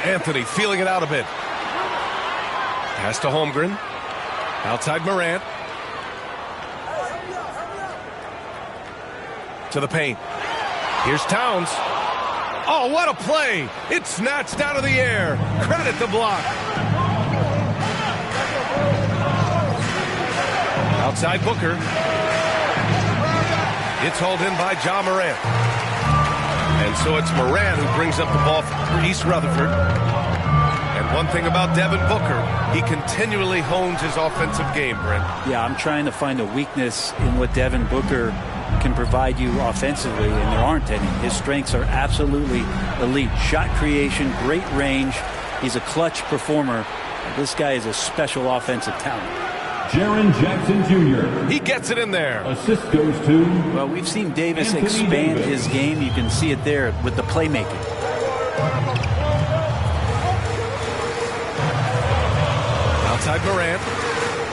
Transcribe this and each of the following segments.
Anthony feeling it out a bit. Pass to Holmgren. Outside Morant. To the paint. Here's Towns. Oh, what a play! It's snatched out of the air. Credit the block. Outside Booker. It's hauled in by Ja Morant. And so it's Morant who brings up the ball for East Rutherford. And one thing about Devin Booker, he continually hones his offensive game, Brent. Yeah, I'm trying to find a weakness in what Devin Booker can provide you offensively, and there aren't any. His strengths are absolutely elite. Shot creation, great range. He's a clutch performer. This guy is a special offensive talent. Jaren Jackson Jr. He gets it in there. Assist goes to... Well, we've seen Davis expand his game. You can see it there with the playmaking. Outside Morant.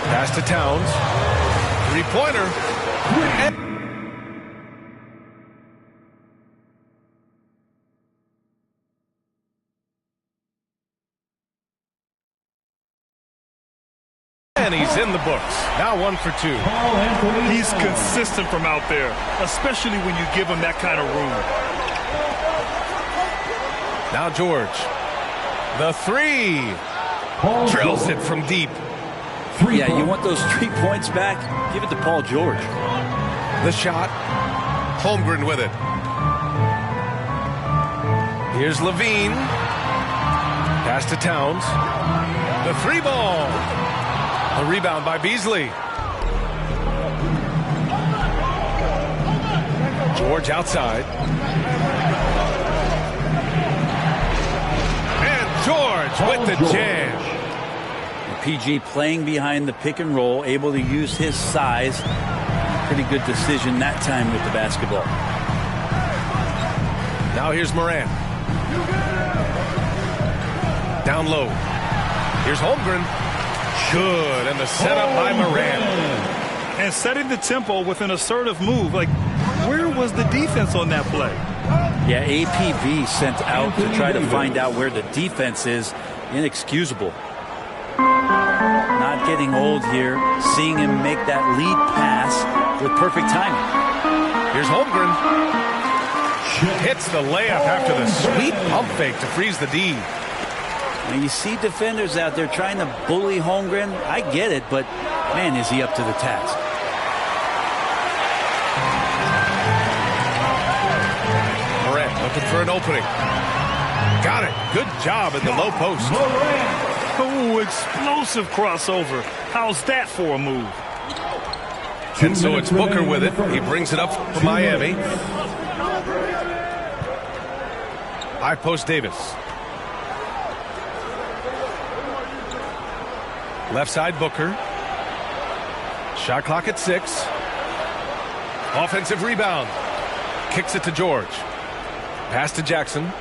Pass to Towns. Three-pointer. And he's in the books. Now 1 for 2. He's consistent from out there, especially when you give him that kind of room. Now George. The three. Drills it from deep. Yeah, you want those 3 points back? Give it to Paul George. The shot. Holmgren with it. Here's Levine. Pass to Towns. The three ball. A rebound by Beasley. George outside. And George with the jam. PG playing behind the pick and roll, able to use his size. Pretty good decision that time with the basketball. Now here's Morant. Down low. Here's Holmgren. Good, and the setup by Morant. And setting the tempo with an assertive move. Like, where was the defense on that play? Yeah, APV sent out to try to find out where the defense is. Inexcusable. Not getting old here. Seeing him make that lead pass with perfect timing. Here's Holmgren. Hits the layup after the sweet pump fake to freeze the D. And you see defenders out there trying to bully Holmgren. I get it, but man, is he up to the task. Morant looking for an opening. Got it. Good job in the low post. Oh, explosive crossover. How's that for a move? And so it's Booker with it. He brings it up for Miami. High post Davis. Left side Booker. Shot clock at 6. Offensive rebound. Kicks it to George. Pass to Jackson.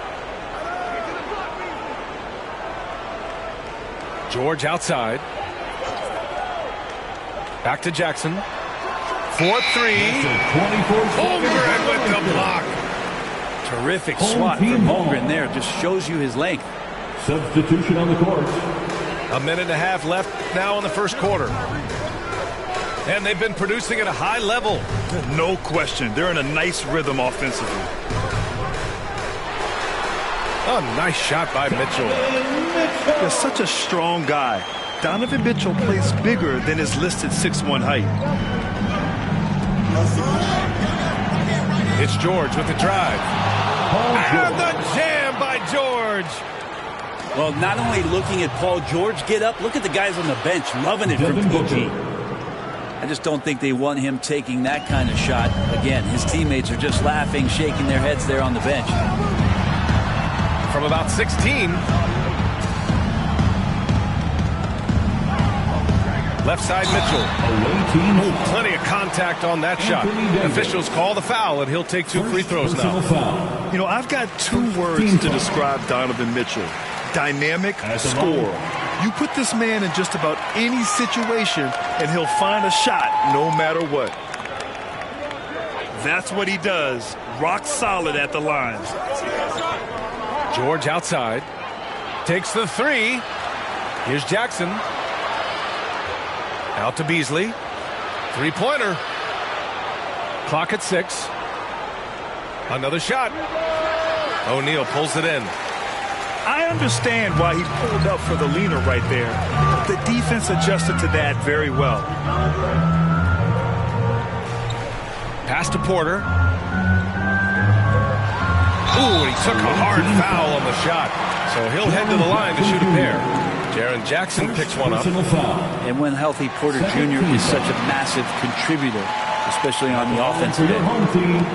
George outside. Back to Jackson. 4-3. Holmgren with the block. Terrific swat from Holmgren there. Just shows you his length. Substitution on the court. A minute and a half left now in the first quarter. And they've been producing at a high level. No question. They're in a nice rhythm offensively. A nice shot by Mitchell. He's such a strong guy. Donovan Mitchell plays bigger than his listed 6'1" height. It's George with the drive. And the jam by George. Well, not only looking at Paul George get up, look at the guys on the bench loving it from PG. I just don't think they want him taking that kind of shot. Again, his teammates are just laughing, shaking their heads there on the bench. From about 16. Left side Mitchell. Plenty of contact on that shot. Officials call the foul, and he'll take 2 free throws now. You know, I've got 2 words to describe Donovan Mitchell. Dynamic scorer. You put this man in just about any situation, and he'll find a shot no matter what. That's what he does. Rock solid at the line. George outside. Takes the three. Here's Jackson. Out to Beasley. Three-pointer. Clock at 6. Another shot. O'Neal pulls it in. I understand why he pulled up for the leaner right there. But the defense adjusted to that very well. Pass to Porter. Ooh, he took a hard foul on the shot. So he'll head to the line to shoot a pair. Jaren Jackson picks one up. And when healthy, Porter Jr. is such a massive contributor, especially on the offensive end.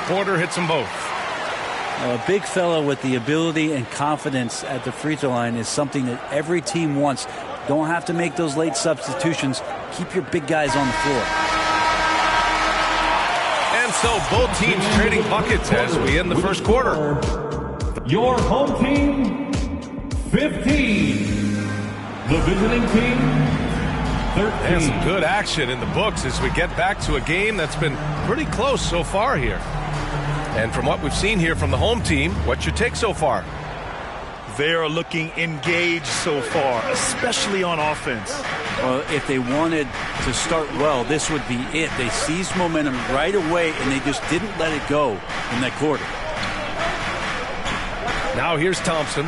Porter hits them both. A big fella with the ability and confidence at the free throw line is something that every team wants. Don't have to make those late substitutions. Keep your big guys on the floor. And so both teams trading buckets as we end the first quarter. Your home team, 15. The visiting team, 13. And some good action in the books as we get back to a game that's been pretty close so far here. And from what we've seen here from the home team, what's your take so far? They are looking engaged so far, especially on offense. Well, if they wanted to start well, this would be it. They seized momentum right away, and they just didn't let it go in that quarter. Now here's Thompson.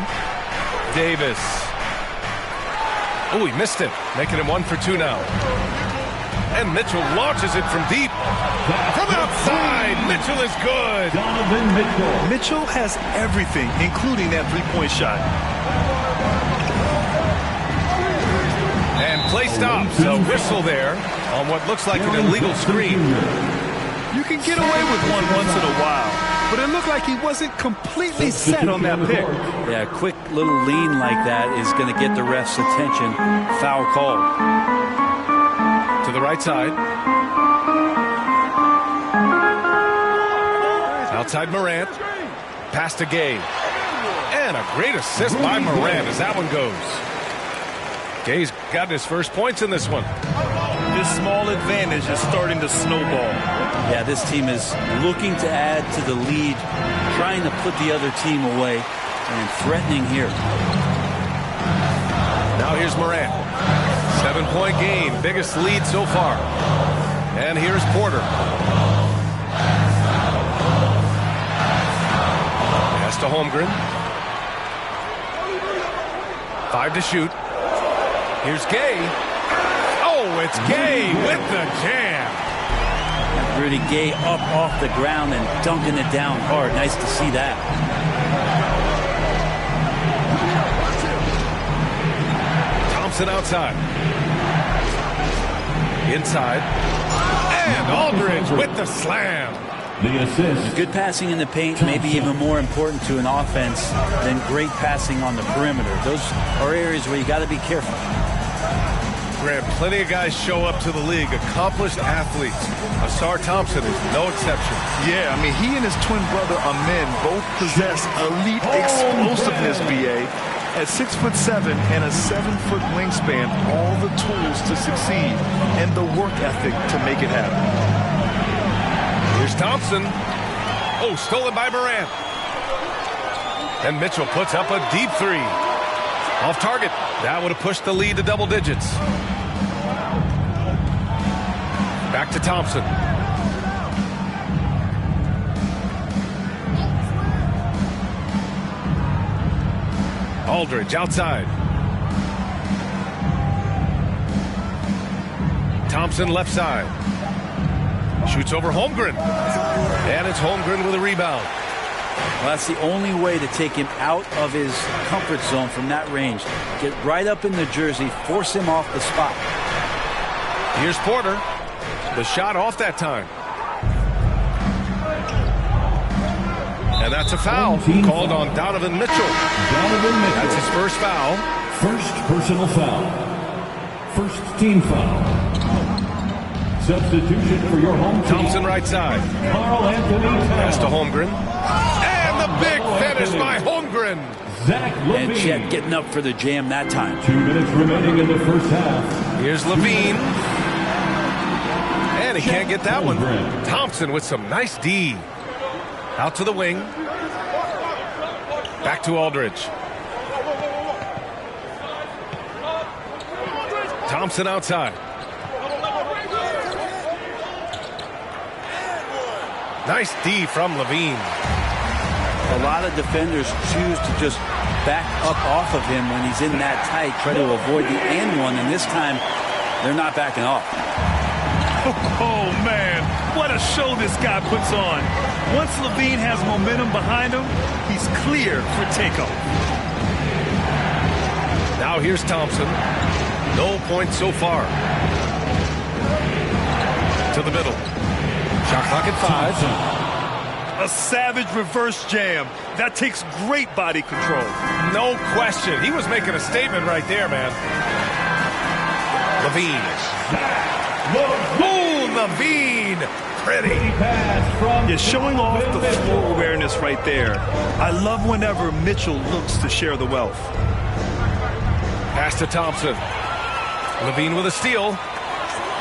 Davis. Oh, he missed it, making him 1 for 2 now. And Mitchell launches it from deep. From outside, Mitchell is good. Donovan Mitchell. Mitchell has everything, including that three-point shot. And play stops. A whistle there on what looks like an illegal screen. You can get away with one once in a while, but it looked like he wasn't completely set on that pick. Yeah, a quick little lean like that is going to get the ref's attention. Foul call. To the right side. Outside Morant. Pass to Gay. And a great assist by Morant as that one goes. Gay's got his first points in this one. This small advantage is starting to snowball. Yeah, this team is looking to add to the lead, trying to put the other team away, and threatening here. Now here's Morant. 7-point game, biggest lead so far. And here's Porter. Pass to Holmgren. 5 to shoot. Here's Gay. Oh, it's Gay with the jam. Rudy Gay up off the ground and dunking it down hard. Nice to see that. Thompson outside. Inside. And Aldridge with the slam. The assist. Good passing in the paint may be even more important to an offense than great passing on the perimeter. Those are areas where you got to be careful. Grant, plenty of guys show up to the league, accomplished athletes. Asar Thompson is no exception. Yeah, I mean, he and his twin brother Amin both possess elite explosiveness, B.A. At 6'7" and a 7-foot wingspan, all the tools to succeed and the work ethic to make it happen. Here's Thompson. Oh, stolen by Morant. And Mitchell puts up a deep three. Off target. That would have pushed the lead to double digits. Back to Thompson. Aldridge outside. Thompson left side. Shoots over Holmgren. And it's Holmgren with a rebound. Well, that's the only way to take him out of his comfort zone from that range. Get right up in the jersey, force him off the spot. Here's Porter. The shot off that time. And that's a foul called on Donovan Mitchell. That's his first foul. First personal foul. First team foul. Substitution for your home team. Thompson right side. Carl Anthony Pass to Holmgren. And the big finish by Holmgren. Zach Levine. And Chet getting up for the jam that time. 2 minutes remaining in the first half. Here's Levine. And he can't get that one. Thompson with some nice D. Out to the wing. Back to Aldridge. Thompson outside. Nice D from Levine. A lot of defenders choose to just back up off of him when he's in that tight, try to avoid the and one, and this time they're not backing off. Oh, man, what a show this guy puts on. Once Levine has momentum behind him, he's clear for takeoff. Now here's Thompson. No points so far. To the middle. Shot clock at 5. A savage reverse jam. That takes great body control. No question. He was making a statement right there, man. Levine. Ooh, Levine. Pretty. You're showing off the floor awareness right there. I love whenever Mitchell looks to share the wealth. Pass to Thompson. Levine with a steal.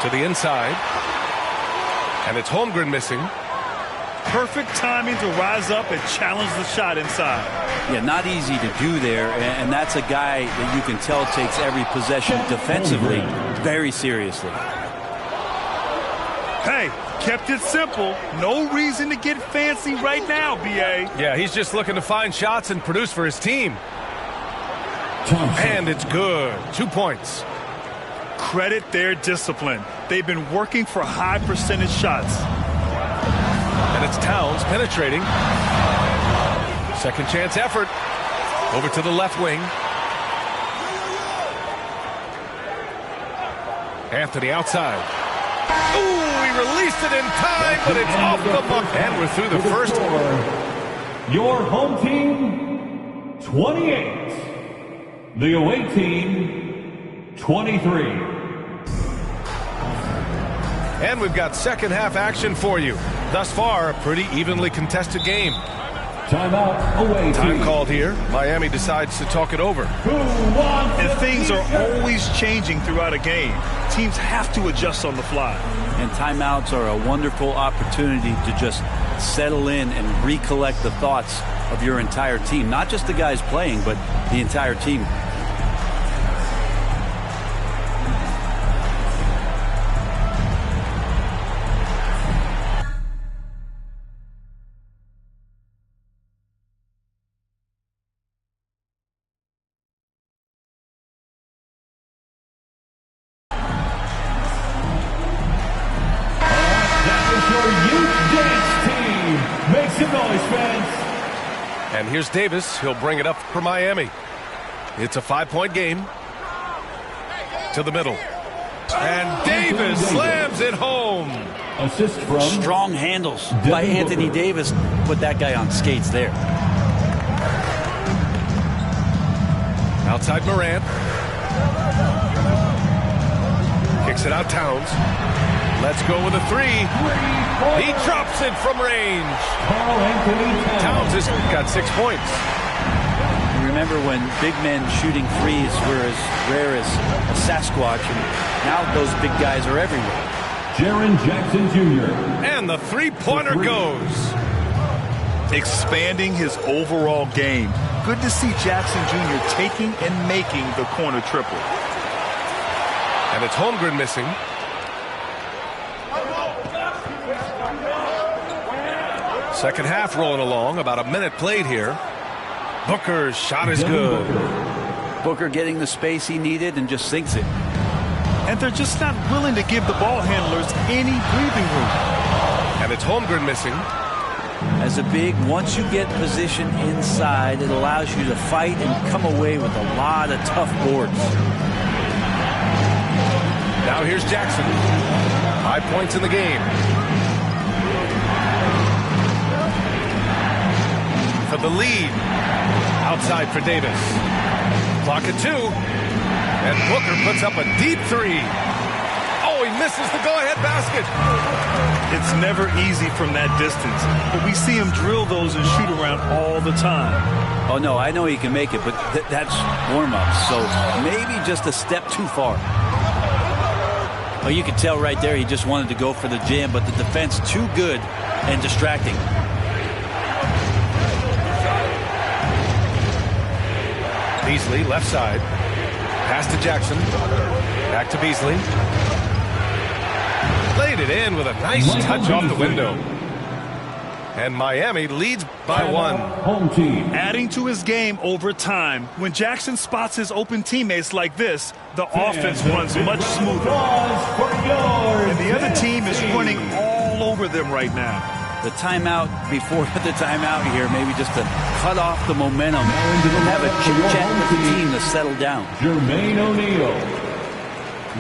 To the inside. And it's Holmgren missing. Perfect timing to rise up and challenge the shot inside. Yeah, not easy to do there, and that's a guy that you can tell takes every possession defensively very seriously. Hey, kept it simple. No reason to get fancy right now, B.A. Yeah, he's just looking to find shots and produce for his team. And it's good. 2 points. Credit their discipline. They've been working for high percentage shots. And it's Towns penetrating. Second chance effort. Over to the left wing. Anthony outside. Ooh, he released it in time, but it's off the mark. And we're through the first. Your home team, 28. The away team, 23. And we've got second half action for you. Thus far, a pretty evenly contested game. Timeout, away Time team. called here. Miami decides to talk it over. And things are always changing throughout a game. Teams have to adjust on the fly. And timeouts are a wonderful opportunity to just settle in and recollect the thoughts of your entire team. Not just the guys playing, but the entire team. And here's Davis. He'll bring it up for Miami. It's a 5-point game. To the middle. And Davis slams it home. Assist from Strong handles by Anthony Davis. Put that guy on skates there. Outside Morant. Kicks it out Towns. Let's go with a 3. He drops it from range. Towns has got 6 points. You remember when big men shooting threes were as rare as a Sasquatch, and now those big guys are everywhere. Jaren Jackson Jr. And the three-pointer goes. Expanding his overall game. Good to see Jackson Jr. taking and making the corner triple. And it's Holmgren missing. Second half rolling along. About a minute played here. Booker's shot is good. Booker getting the space he needed and just sinks it. And they're just not willing to give the ball handlers any breathing room. And it's Holmgren missing. As a big, once you get position inside, it allows you to fight and come away with a lot of tough boards. Now here's Jackson. 5 points in the game. For the lead. Outside for Davis. Clock at 2. And Booker puts up a deep 3. Oh, he misses the go-ahead basket. It's never easy from that distance, but we see him drill those and shoot around all the time. Oh, no, I know he can make it, but that's warm-up, so maybe just a step too far. Oh, you can tell right there he just wanted to go for the jam, but the defense too good and distracting. Beasley, left side. Pass to Jackson. Back to Beasley. Laid it in with a nice touch off the window. And Miami leads by 1. Home team. Adding to his game over time. When Jackson spots his open teammates like this, the offense runs much smoother. And the other team is running all over them right now. The timeout before the timeout here, maybe just to cut off the momentum and have a chit-chat with the team to settle down. Jermaine O'Neal.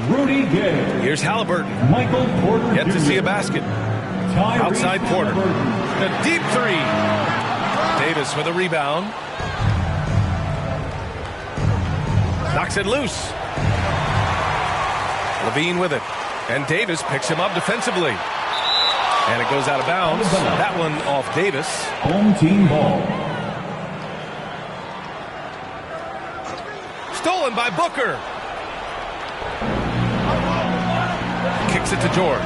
Rudy Gay. Here's Halliburton. Michael Porter Yet to Jr. see a basket. Outside Porter. A deep three. Davis with a rebound. Knocks it loose. Levine with it. And Davis picks him up defensively. And it goes out of bounds. That one off Davis. Home team ball. Stolen by Booker. Kicks it to George.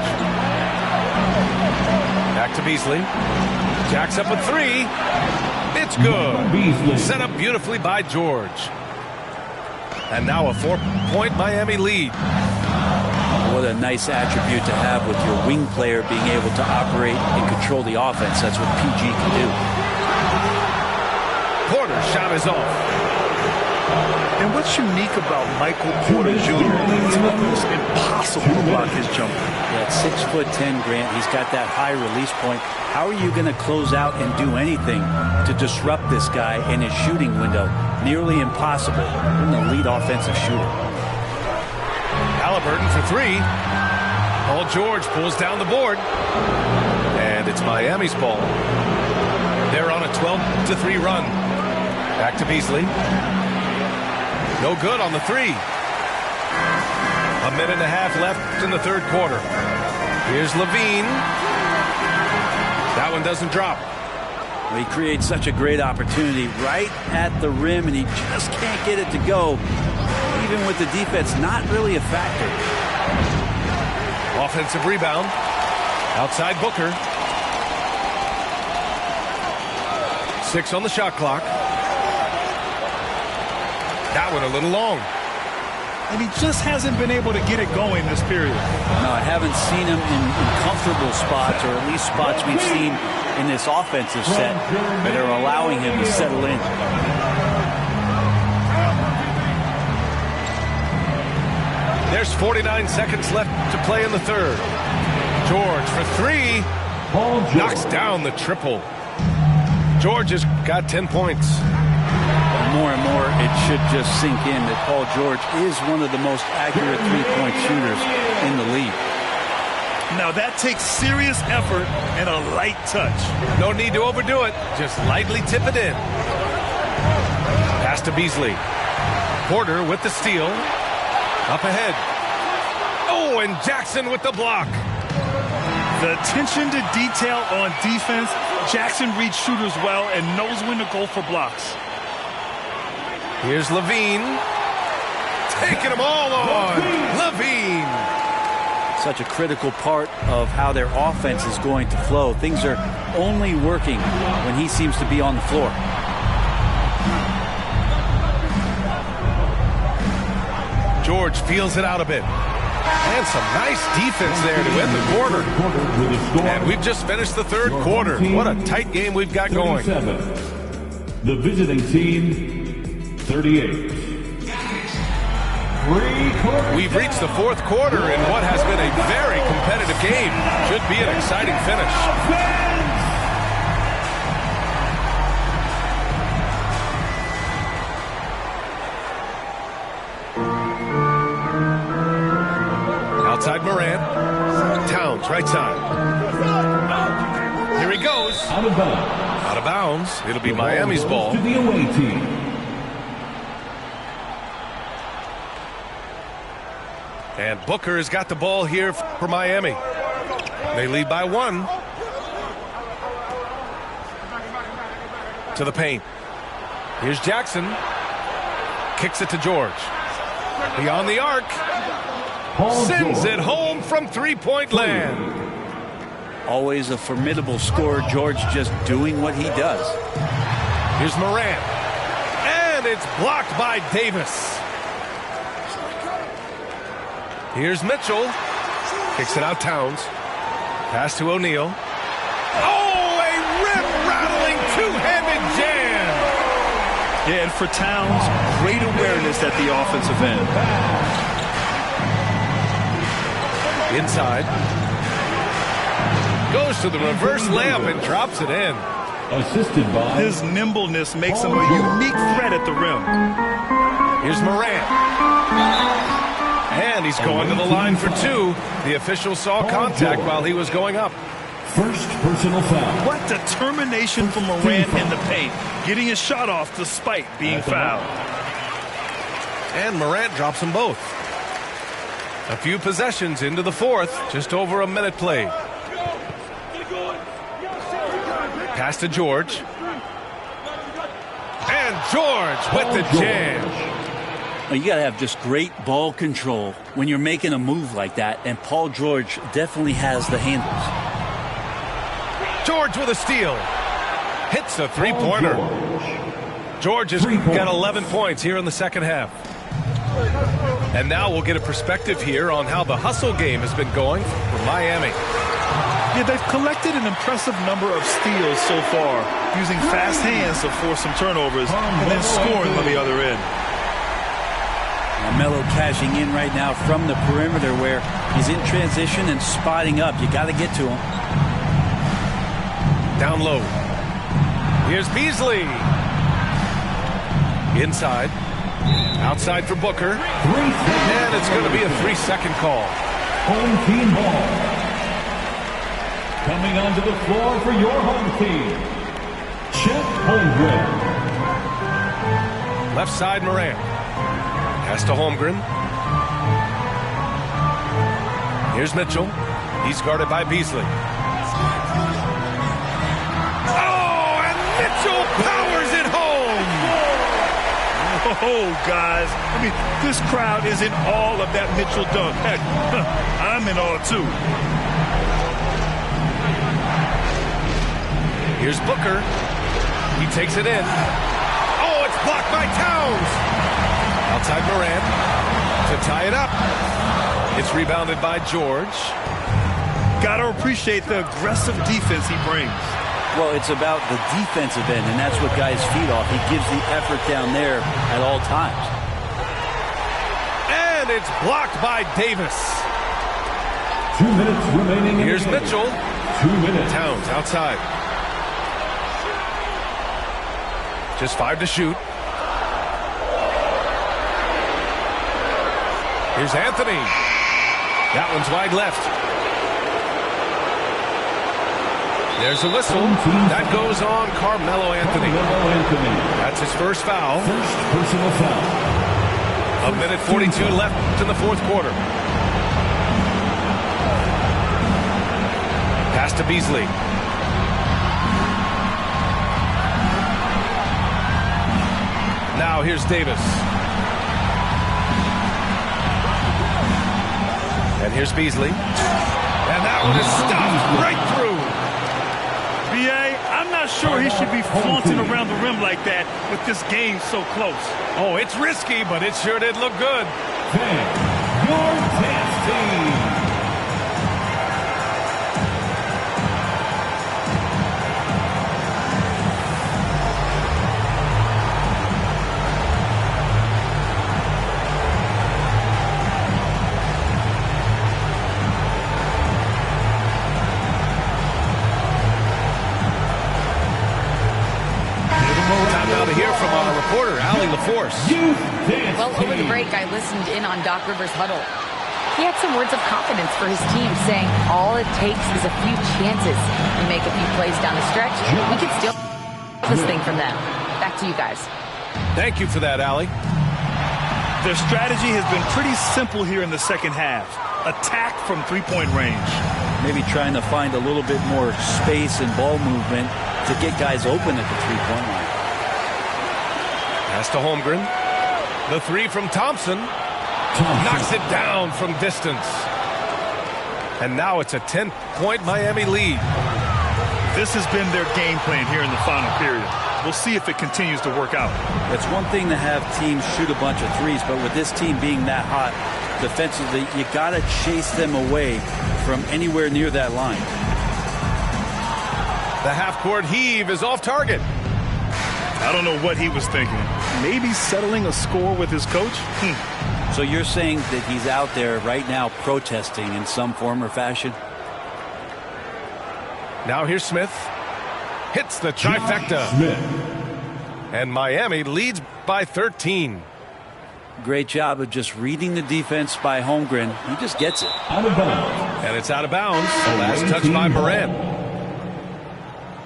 Back to Beasley. Jacks up a 3. It's good. Beasley. Set up beautifully by George. And now a 4-point Miami lead. What a nice attribute to have with your wing player being able to operate and control the offense. That's what PG can do. Porter's shot is off. And what's unique about Michael Porter Jr. is it's almost impossible to block his jumper. Yeah, 6'10", Grant. He's got that high release point. How are you going to close out and do anything to disrupt this guy in his shooting window? Nearly impossible. He's an elite offensive shooter. Halliburton for 3. Paul George pulls down the board. And it's Miami's ball. They're on a 12-3 run. Back to Beasley. No good on the 3. A minute and a half left in the third quarter. Here's Levine. That one doesn't drop. Well, he creates such a great opportunity right at the rim, and he just can't get it to go. Even with the defense not really a factor. Offensive rebound. Outside Booker. 6 on the shot clock. That one a little long. And he just hasn't been able to get it going this period. No, I haven't seen him in comfortable spots, or at least spots we've seen in this offensive set that are allowing him to settle in. There's 49 seconds left to play in the third. George for 3. Knocks down the triple. George has got 10 points. More and more, it should just sink in that Paul George is one of the most accurate three-point shooters in the league. Now that takes serious effort and a light touch. No need to overdo it. Just lightly tip it in. Pass to Beasley. Porter with the steal. Up ahead. Oh, and Jackson with the block. The attention to detail on defense. Jackson reads shooters well and knows when to go for blocks. Here's Levine. Taking them all on. Levine. Such a critical part of how their offense is going to flow. Things are only working when he seems to be on the floor. George feels it out a bit. And some nice defense there to end the quarter. And we've just finished the third quarter. What a tight game we've got going. The visiting team, 38. We've reached the fourth quarter in what has been a very competitive game. Should be an exciting finish. Outside Morant. Towns, right side. Here he goes. Out of bounds. Out of bounds. It'll be Miami's ball. To the away team. And Booker has got the ball here for Miami. They lead by 1. To the paint. Here's Jackson. Kicks it to George. Beyond the arc. Sends it home from three-point land. Always a formidable scorer. George just doing what he does. Here's Morant. And it's blocked by Davis. Here's Mitchell. Kicks it out Towns. Pass to O'Neal. Oh, a rib-rattling two-handed jam. Yeah, and for Towns, great awareness at the offensive end. Inside. Goes to the reverse layup and drops it in. Assisted by His nimbleness makes him a unique threat at the rim. Here's Morant. And he's going to the line for two. The official saw contact while he was going up. first personal foul. What determination from Morant in the paint, getting his shot off despite being fouled. And Morant drops them both. A few possessions into the fourth, just over a minute played. Pass to George. And George with the jam. Well, you got to have just great ball control when you're making a move like that, and Paul George definitely has the handles. George with a steal. Hits a three-pointer. George has got 11 points here in the second half. And now we'll get a perspective here on how the hustle game has been going for Miami. Yeah, they've collected an impressive number of steals so far, using fast hands to force some turnovers and then scoring on the other end. Melo cashing in right now from the perimeter where he's in transition and spotting up. You got to get to him. Down low. Here's Beasley. Inside. Outside for Booker. And it's going to be a 3-second call. Home team ball. Coming onto the floor for your home team, Chet Holmgren. Left side, Morant. Pass to Holmgren. Here's Mitchell. He's guarded by Beasley. Oh, and Mitchell powers it home! Oh, guys. I mean, this crowd is in awe of that Mitchell dunk. Heck, I'm in awe, too. Here's Booker. He takes it in. Oh, it's blocked by Towns. Outside Morant to tie it up. It's rebounded by George. Got to appreciate the aggressive defense he brings. Well, it's about the defensive end, and that's what guys feed off. He gives the effort down there at all times. And it's blocked by Davis. 2 minutes remaining. Here's Mitchell. 2 minutes. Towns outside. Just 5 to shoot. Here's Anthony. That one's wide left. There's a whistle. That goes on Carmelo Anthony. That's his first foul. First personal foul. A minute 42 left in the fourth quarter. Pass to Beasley. Now here's Davis. And here's Beasley. And that one is stopped right through. B.A., I'm not sure he should be flaunting around the rim like that with this game so close. Oh, it's risky, but it sure did look good. Your dance team. Well, over the break, I listened in on Doc Rivers' huddle. He had some words of confidence for his team, saying all it takes is a few chances. We make a few plays down the stretch, we could steal this thing from them. Back to you guys. Thank you for that, Allie. Their strategy has been pretty simple here in the second half. Attack from three-point range. Maybe trying to find a little bit more space and ball movement to get guys open at the three-point line. Pass to Holmgren. The three from Thompson. Knocks it down from distance. And now it's a 10-point Miami lead. This has been their game plan here in the final period. We'll see if it continues to work out. It's one thing to have teams shoot a bunch of threes, but with this team being that hot, defensively. You got to chase them away from anywhere near that line. The half-court heave is off target. I don't know what he was thinking. Maybe settling a score with his coach? So you're saying that he's out there right now protesting in some form or fashion? Now here's Smith. Hits the trifecta. And Miami leads by 13. Great job of just reading the defense by Holmgren. He just gets it. Out of bounds. And it's out of bounds. Last touch by Moran.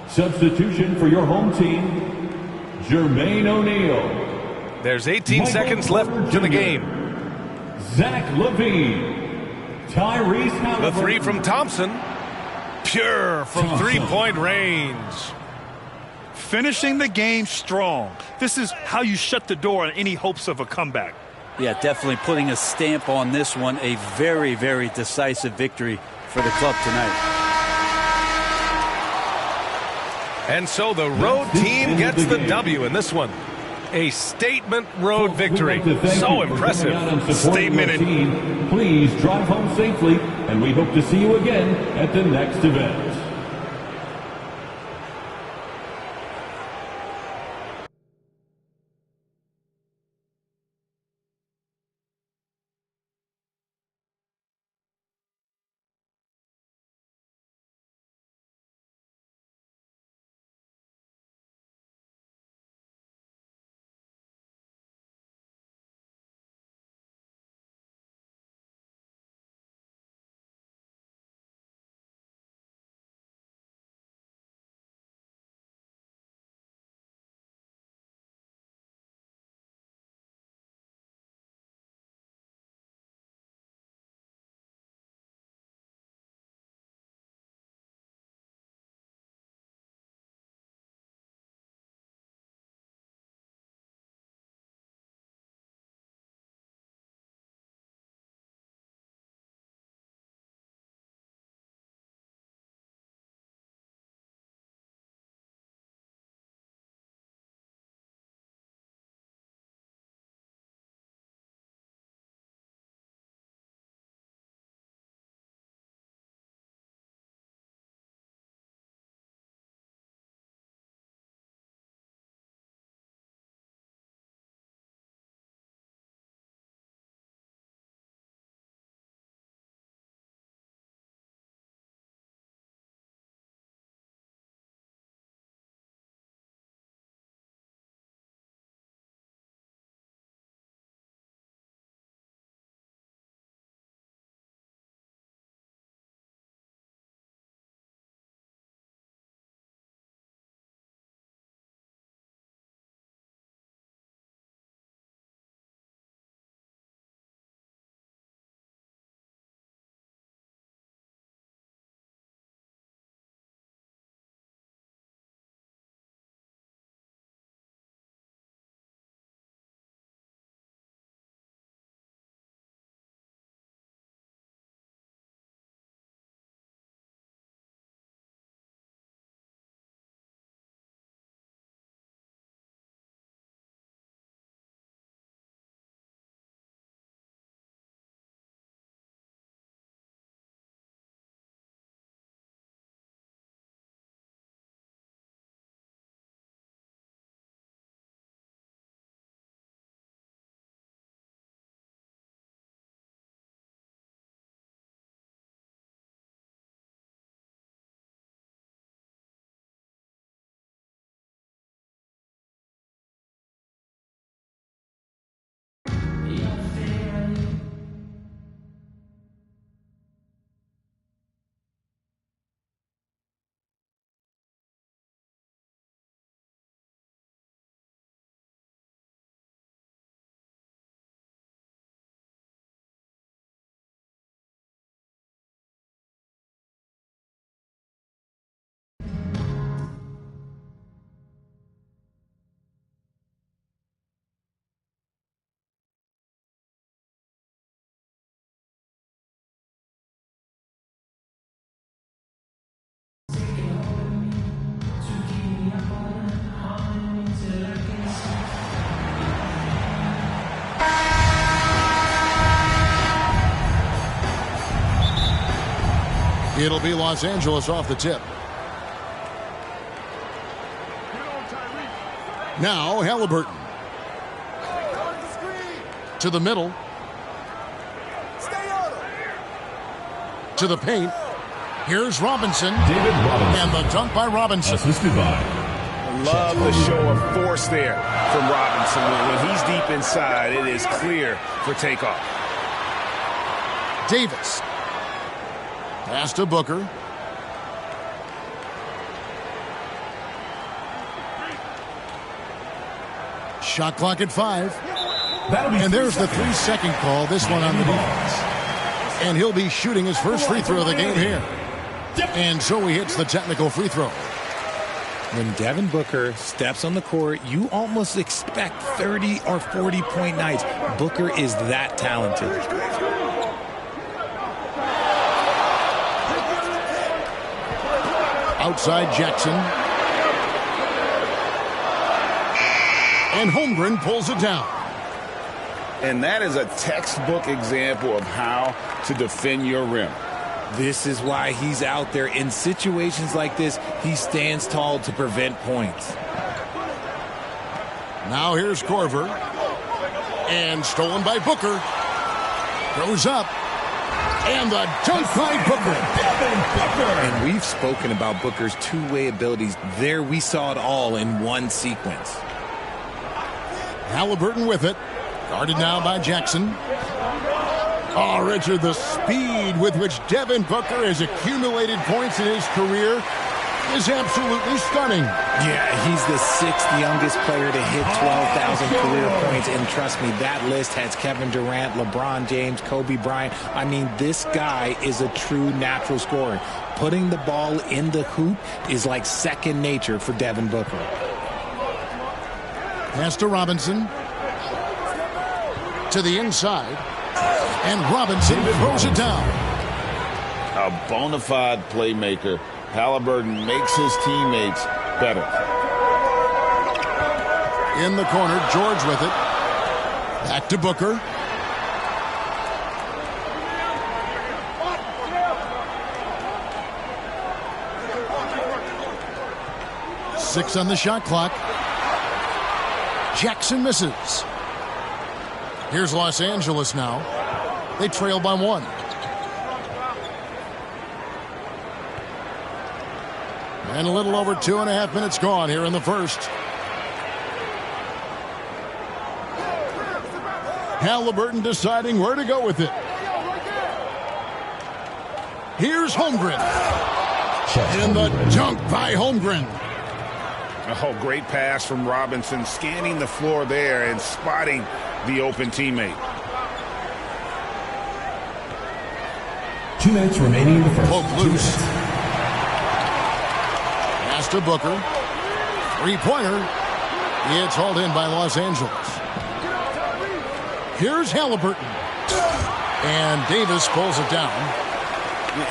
Substitution for your home team, Jermaine O'Neal. There's 18 seconds left to the game. Zach LaVine. Tyrese Halliburton. The three from Thompson. Pure from three-point range. Finishing the game strong. This is how you shut the door on any hopes of a comeback. Yeah, definitely putting a stamp on this one. A very, very decisive victory for the club tonight. And so the road team gets the W in this one. A statement road victory. So impressive. Statement. Please drive home safely, and we hope to see you again at the next event. It'll be Los Angeles off the tip. Now Halliburton. To the middle. To the paint. Here's Robinson. David Robinson. And the dunk by Robinson. Assisted by. Love the show of force there from Robinson. When he's deep inside, it is clear for takeoff. Davis. Pass to Booker. Shot clock at 5. And there's the 3-second call. This one on the defense. And he'll be shooting his first free throw of the game here. And so he hits the technical free throw. When Devin Booker steps on the court, you almost expect 30 or 40-point nights. Booker is that talented. Outside Jackson. And Holmgren pulls it down. And that is a textbook example of how to defend your rim. This is why he's out there. In situations like this, he stands tall to prevent points. Now here's Korver. And stolen by Booker. Goes up. And the dunk by Booker. Devin Booker. And we've spoken about Booker's two-way abilities. There we saw it all in one sequence. Halliburton with it. Guarded now by Jackson. Oh, Richard, the speed with which Devin Booker has accumulated points in his career is absolutely stunning. Yeah, he's the 6th youngest player to hit 12,000 career points. And trust me, that list has Kevin Durant, LeBron James, Kobe Bryant. I mean, this guy is a true natural scorer. Putting the ball in the hoop is like second nature for Devin Booker. Pass to Robinson. To the inside. And Robinson throws it down. A bona fide playmaker. Halliburton makes his teammates better. In the corner, George with it. Back to Booker. Six on the shot clock. Jackson misses. Here's Los Angeles now. They trail by 1. And a little over 2.5 minutes gone here in the first. Halliburton deciding where to go with it. Here's Holmgren. And the dunk by Holmgren. Oh, great pass from Robinson, scanning the floor there and spotting the open teammate. 2 minutes remaining in the first. Poke loose. Pass to Booker. 3-pointer. It's hauled in by Los Angeles. Here's Halliburton. And Davis pulls it down.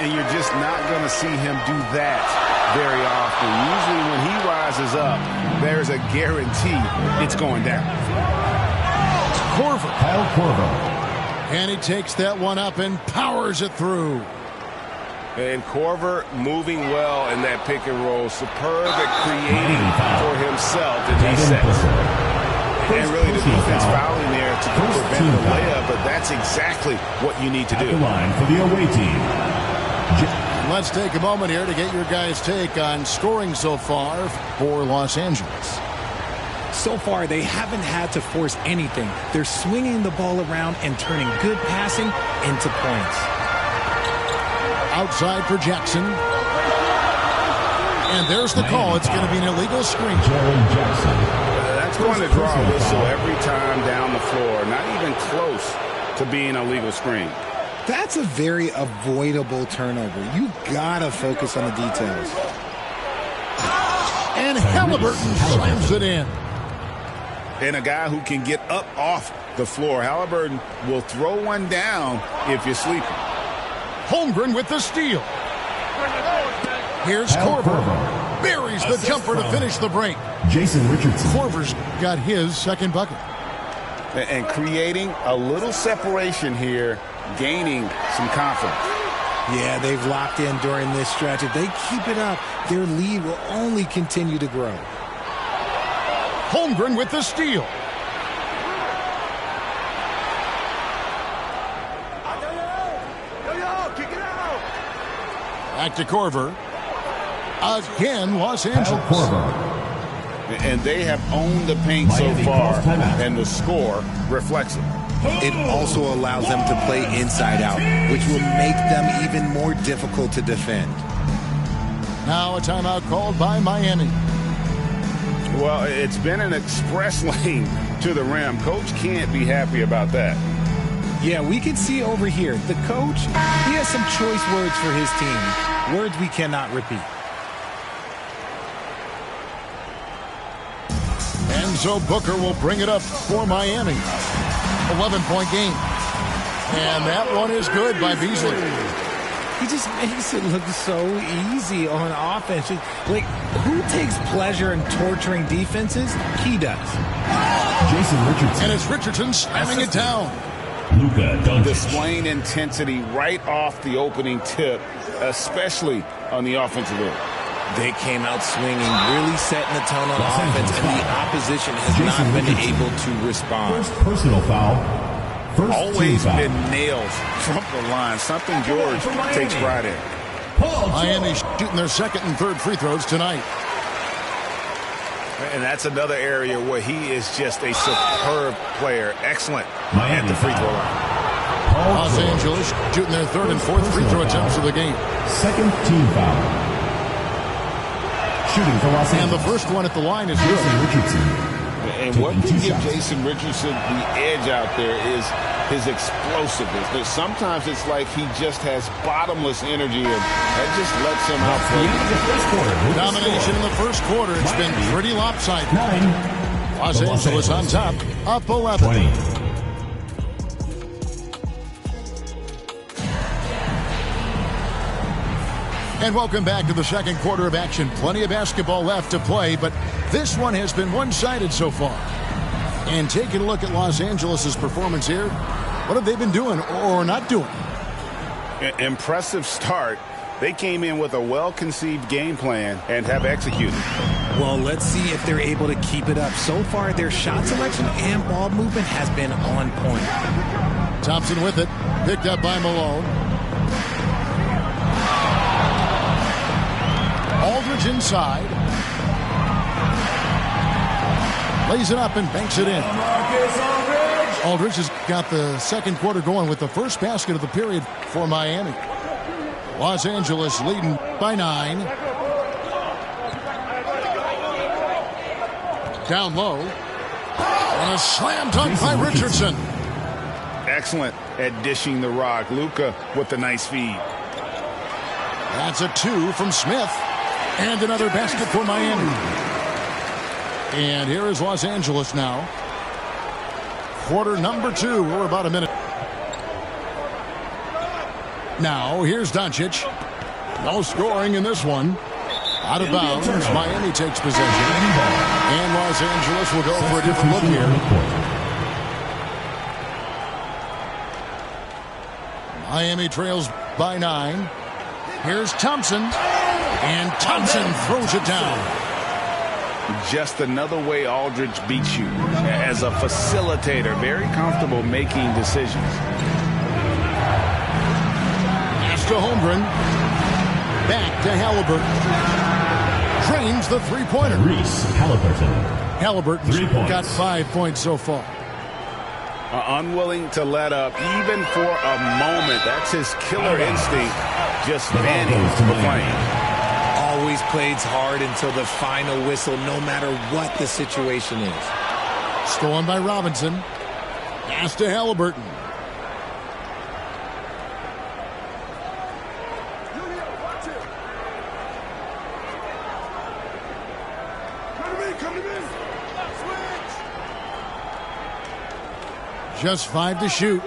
And you're just not going to see him do that very often. Usually when he rises up, there's a guarantee it's going down. Korver. Kyle Korver. And he takes that one up and powers it through. And Korver moving well in that pick and roll. Superb at creating for himself in these sets. And really the defense fouling there to prevent the layup, but that's exactly what you need to do. At the line for the away team. Let's take a moment here to get your guys' take on scoring so far for Los Angeles. So far, they haven't had to force anything. They're swinging the ball around and turning good passing into points. Outside for Jackson. And there's the call. It's going to be an illegal screen. That's going to draw a whistle every time down the floor. Not even close to being a legal screen. That's a very avoidable turnover. You gotta focus on the details. And Halliburton slams it in. And a guy who can get up off the floor. Halliburton will throw one down if you're sleeping. Holmgren with the steal. Here's Korver. Buries the jumper to finish the break. Jason Richardson. Korver's got his second bucket. And creating a little separation here, gaining some confidence. Yeah, they've locked in during this stretch. If they keep it up, their lead will only continue to grow. Holmgren with the steal. Back to Corver. Again, Los Angeles. And they have owned the paint so far, and the score reflects it. It also allows them to play inside out, which will make them even more difficult to defend. Now a timeout called by Miami. Well, it's been an express lane to the rim. Coach can't be happy about that. Yeah, we can see over here, the coach, he has some choice words for his team. Words we cannot repeat. And so Booker will bring it up for Miami. 11-point game. And that one is good by Beasley. He just makes it look so easy on offense. Like, who takes pleasure in torturing defenses? He does. Jason Richardson. And it's Richardson slamming it down. Luka Doncic. Displaying intensity right off the opening tip, especially on the offensive end. They came out swinging, really setting the tone on offense, and the opposition has not been able to respond. First personal foul. First Always team been foul. nails from the line. Something George takes pride in. Miami shooting their second and third free throws tonight. And that's another area where he is just a superb player. Excellent at the free throw line. Los Angeles shooting their third and fourth free throw attempts of the game. Second team foul. Shooting for Los Angeles. And the first one at the line is Jason good. Richardson. And what can give Jason Richardson the edge out there is his explosiveness. But sometimes it's like he just has bottomless energy, and that just lets him out. Domination in the first quarter. It's been pretty lopsided. Los Angeles on top, up 11. 20. And welcome back to the second quarter of action. Plenty of basketball left to play, but this one has been one-sided so far. And taking a look at Los Angeles' performance here, what have they been doing or not doing? Impressive start. They came in with a well-conceived game plan and have executed. Well, let's see if they're able to keep it up. So far, their shot selection and ball movement has been on point. Thompson with it, picked up by Malone. Aldridge inside. Lays it up and banks it in. Aldridge has got the second quarter going with the first basket of the period for Miami. Los Angeles leading by 9. Down low. And a slam dunk by Richardson. Excellent at dishing the rock. Luka with the nice feed. That's a 2 from Smith. And another basket for Miami. And here is Los Angeles now. Quarter number 2. We're about a minute. Now, here's Doncic. No scoring in this one. Out of bounds. Miami takes possession. And Los Angeles will go for a different look here. Miami trails by 9. Here's Thompson. And Thompson throws it down. Just another way Aldridge beats you. As a facilitator, very comfortable making decisions. Pass to Holmgren. Back to Halliburton. Drains the three-pointer. Reese Halliburton. Halliburton's got 5 points so far. Unwilling to let up, even for a moment. That's his killer instinct. Just standing for playing. Always plays hard until the final whistle, no matter what the situation is. Stolen by Robinson. Pass to Halliburton. Just 5 to shoot.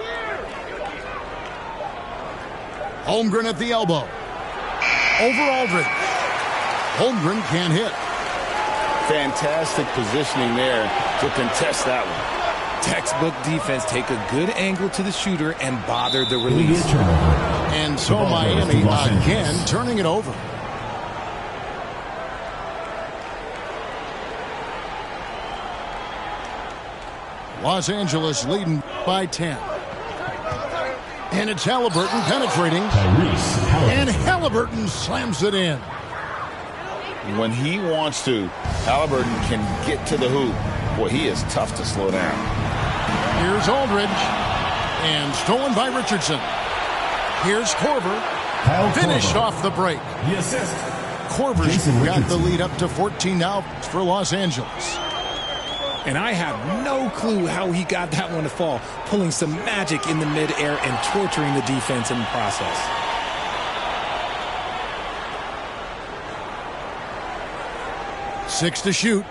Holmgren at the elbow. Over Aldridge. Holmgren can't hit. Fantastic positioning there to contest that one. Textbook defense. Take a good angle to the shooter and bother the release. And so Miami again turning it over. Los Angeles leading by 10. And it's Halliburton penetrating. And Halliburton slams it in. When he wants to, Halliburton can get to the hoop. Boy, he is tough to slow down. Here's Aldridge. And stolen by Richardson. Here's Korver. Finished off the break. The assist. Korver's got the lead up to 14 now for Los Angeles. And I have no clue how he got that one to fall, pulling some magic in the midair and torturing the defense in the process. Six to shoot.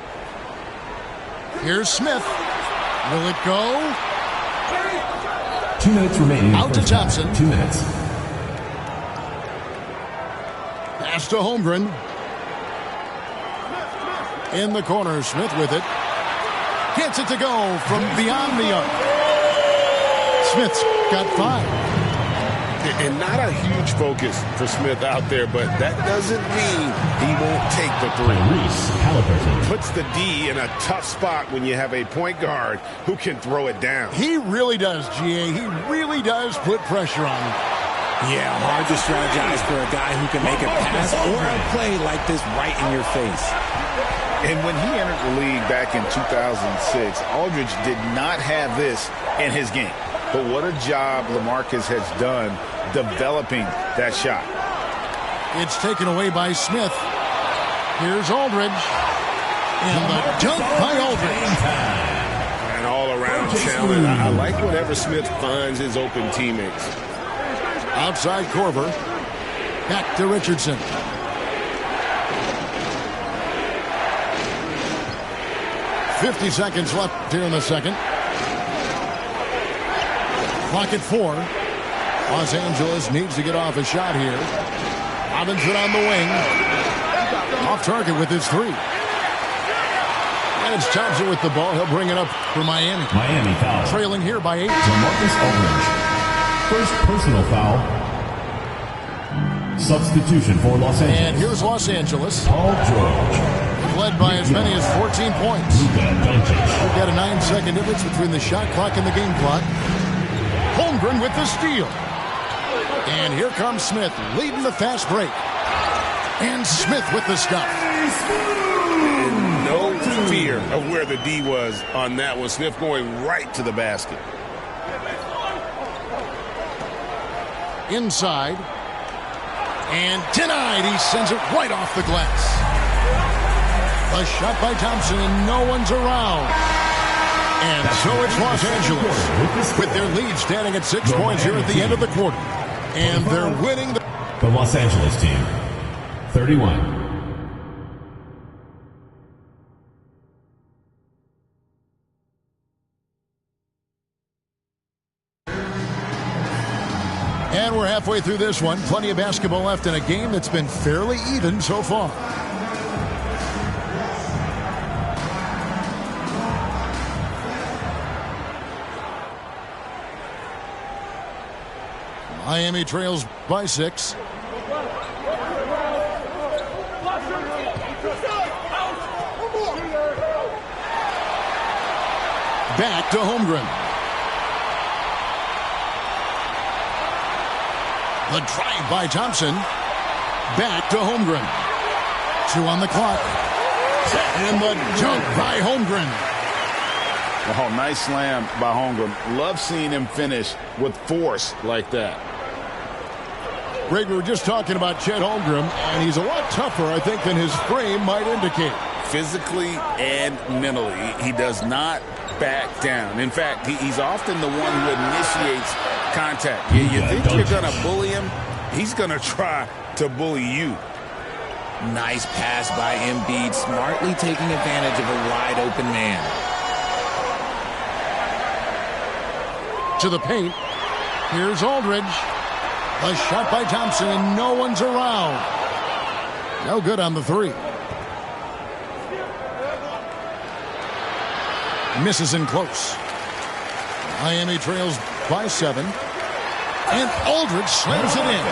Here's Smith. Will it go? 2 minutes remaining. Out to Thompson. 2 minutes. Pass to Holmgren. In the corner, Smith with it. Gets it to go from beyond the arc. Smith's got 5. And not a huge focus for Smith out there, but that doesn't mean he won't take the three. Puts the D in a tough spot when you have a point guard who can throw it down. He really does, GA. He really does put pressure on him. Yeah, hard to strategize for a guy who can make a pass or a play like this right in your face. And when he entered the league back in 2006, Aldridge did not have this in his game. But what a job LaMarcus has done developing that shot. It's taken away by Smith. Here's Aldridge. And the dunk by Aldridge. An all-around challenge. I like whenever Smith finds his open teammates. Outside Korver. Back to Richardson. .50 seconds left here in the second. Clock at 4. Los Angeles needs to get off a shot here. Robinson on the wing. Off target with his 3. And it's Thompson with the ball. He'll bring it up for Miami. Miami foul. Trailing here by 8. Marcus Aldridge. First personal foul. Substitution for Los Angeles. And here's Los Angeles. Paul George. Led by as many as 14 points. We've got a 9-second difference between the shot clock and the game clock. Holmgren with the steal. And here comes Smith leading the fast break. And Smith with the stop. And no fear of where the D was on that one. Smith going right to the basket. Inside. And denied. He sends it right off the glass. A shot by Thompson, and no one's around. And so it's Los Angeles with their lead standing at 6 points here at the end of the quarter. And they're winning the Los Angeles team, 31. And we're halfway through this one. Plenty of basketball left in a game that's been fairly even so far. Miami trails by 6. Back to Holmgren. The drive by Thompson. Back to Holmgren. 2 on the clock. And the dunk by Holmgren. Oh, nice slam by Holmgren. Love seeing him finish with force like that. Greg, we were just talking about Chet Holmgren, and he's a lot tougher, I think, than his frame might indicate. Physically and mentally, he does not back down. In fact, he's often the one who initiates contact. You think you're going to bully him? He's going to try to bully you. Nice pass by Embiid, smartly taking advantage of a wide-open man. To the paint. Here's Aldridge. A shot by Thompson, and no one's around. No good on the 3. Misses in close. Miami trails by 7. And Aldridge slams it in.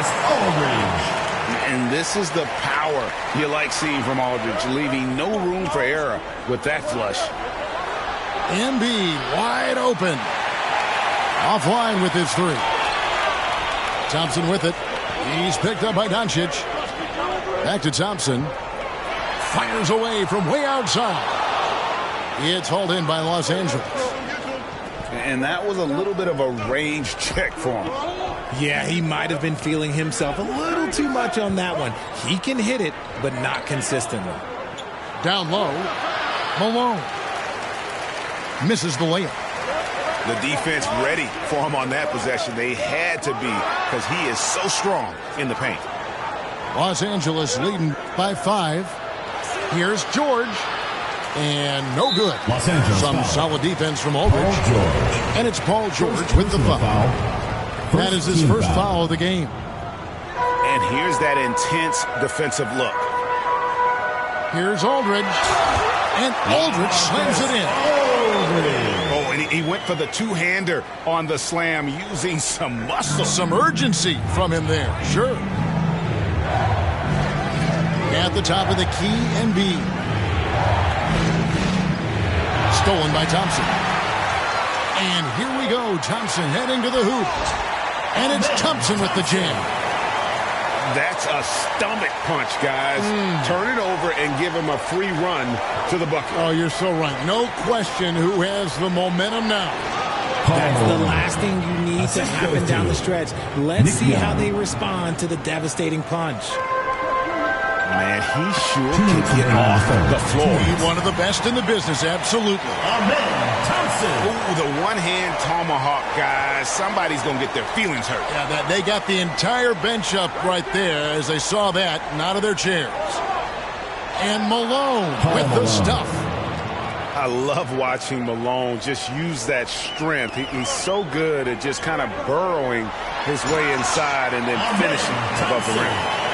And this is the power you like seeing from Aldridge, leaving no room for error with that flush. Embiid wide open. Offline with his three. Thompson with it. He's picked up by Doncic. Back to Thompson. Fires away from way outside. It's hauled in by Los Angeles. And that was a little bit of a range check for him. Yeah, he might have been feeling himself a little too much on that one. He can hit it, but not consistently. Down low. Malone. Misses the layup. The defense ready for him on that possession. They had to be because he is so strong in the paint. Los Angeles leading by 5. Here's George. And no good. Some solid defense from Aldridge. And it's Paul George with the foul. That is his first foul of the game. And here's that intense defensive look. Here's Aldridge. And Aldridge slams it in. Oh, and he went for the two-hander on the slam using some muscle. Some urgency from him there. Sure. At the top of the key, Embiid. Stolen by Thompson. And here we go. Thompson heading to the hoop. And it's Thompson with the jam. That's a stomach punch, guys. Turn it over and give him a free run to the bucket. Oh, you're so right. No question who has the momentum now. That's the last thing you need to happen down the stretch. Let's see how they respond to the devastating punch. Man, he sure can get off the floor. He's one of the best in the business, absolutely. Thompson. Ooh, the one-hand tomahawk, guys. Somebody's going to get their feelings hurt. Yeah, they got the entire bench up right there as they saw that and out of their chairs. And Malone with the stuff. I love watching Malone just use that strength. He's so good at just kind of burrowing his way inside and then finishing above the rim.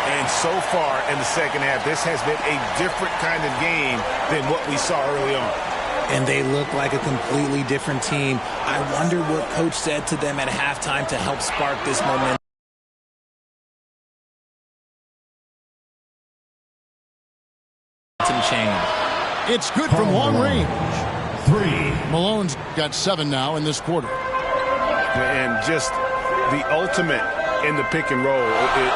And so far in the second half, this has been a different kind of game than what we saw early on. And they look like a completely different team. I wonder what coach said to them at halftime to help spark this momentum. Change. It's good from long range. 3. Malone's got 7 now in this quarter. And just the ultimate in the pick and roll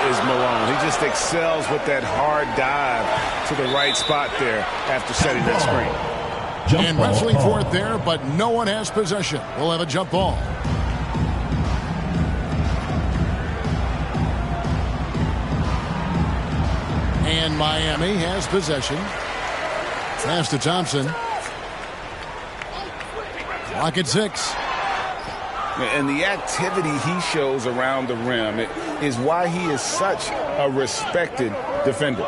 is Malone. He just excels with that hard dive to the right spot there after setting that screen. And wrestling for it there, but no one has possession. We'll have a jump ball. And Miami has possession. Pass to Thompson. Clock at 6. And the activity he shows around the rim is why he is such a respected defender.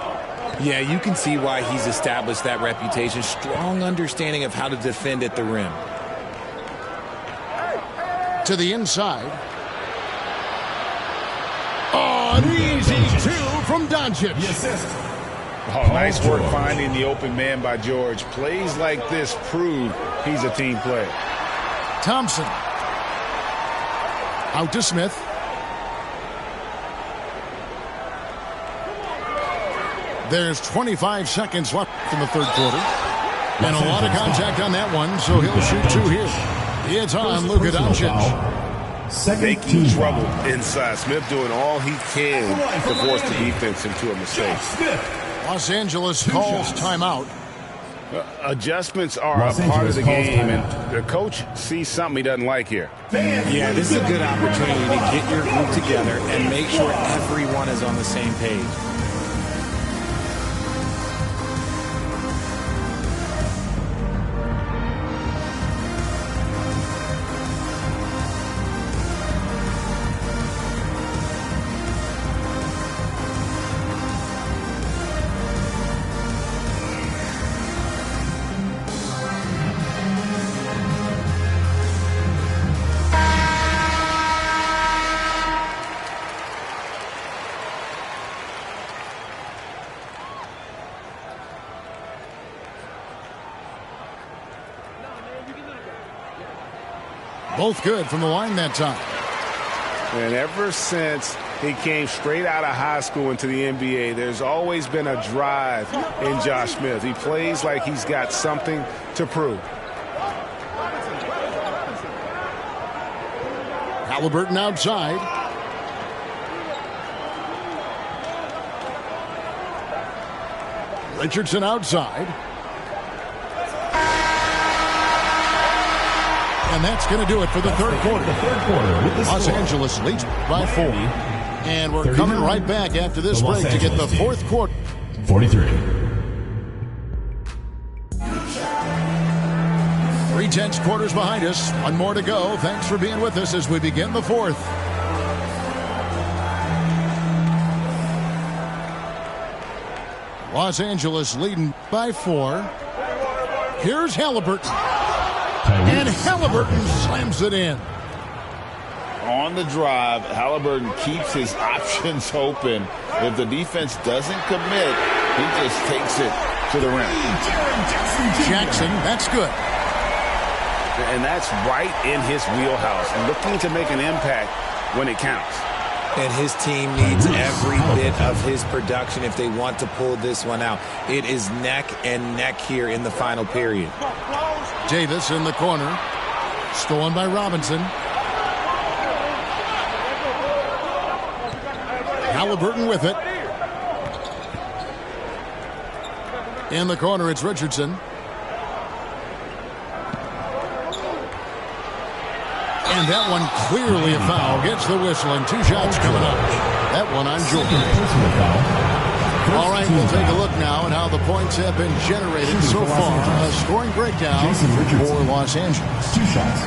Yeah, you can see why he's established that reputation. Strong understanding of how to defend at the rim. To the inside. Oh, an easy 2 from Doncic. The assist. Oh, nice work finding the open man by George. Plays like this prove he's a team player. Thompson. Out to Smith. There's 25 seconds left in the third quarter. And a lot of contact on that one, so he'll shoot 2 here. It's on Luka Doncic. Making trouble inside. Smith doing all he can to force the defense into a mistake. Los Angeles calls timeout. Adjustments are a part of the game, and the coach sees something he doesn't like here. Yeah, this is a good opportunity to get your group together and make sure everyone is on the same page. Both good from the line that time. And ever since he came straight out of high school into the NBA, there's always been a drive in Josh Smith. He plays like he's got something to prove. Halliburton outside. Richardson outside. And that's going to do it for the third quarter. Los Angeles leads by 4. And we're coming right back after this break to get the fourth quarter. 43. 3/10 quarters behind us. One more to go. Thanks for being with us as we begin the fourth. Los Angeles leading by 4. Here's Halliburton. And Halliburton slams it in. On the drive, Halliburton keeps his options open. If the defense doesn't commit, he just takes it to the rim. Jackson, that's good. And that's right in his wheelhouse, looking to make an impact when it counts. And his team needs every bit of his production if they want to pull this one out. It is neck and neck here in the final period. Davis in the corner. Stolen by Robinson. Halliburton with it. In the corner, it's Richardson. And that one clearly a foul. Gets the whistle and 2 shots coming up. That one on Jordan. All right, we'll take a look now at how the points have been generated so far. A scoring breakdown for Los Angeles. 2 shots.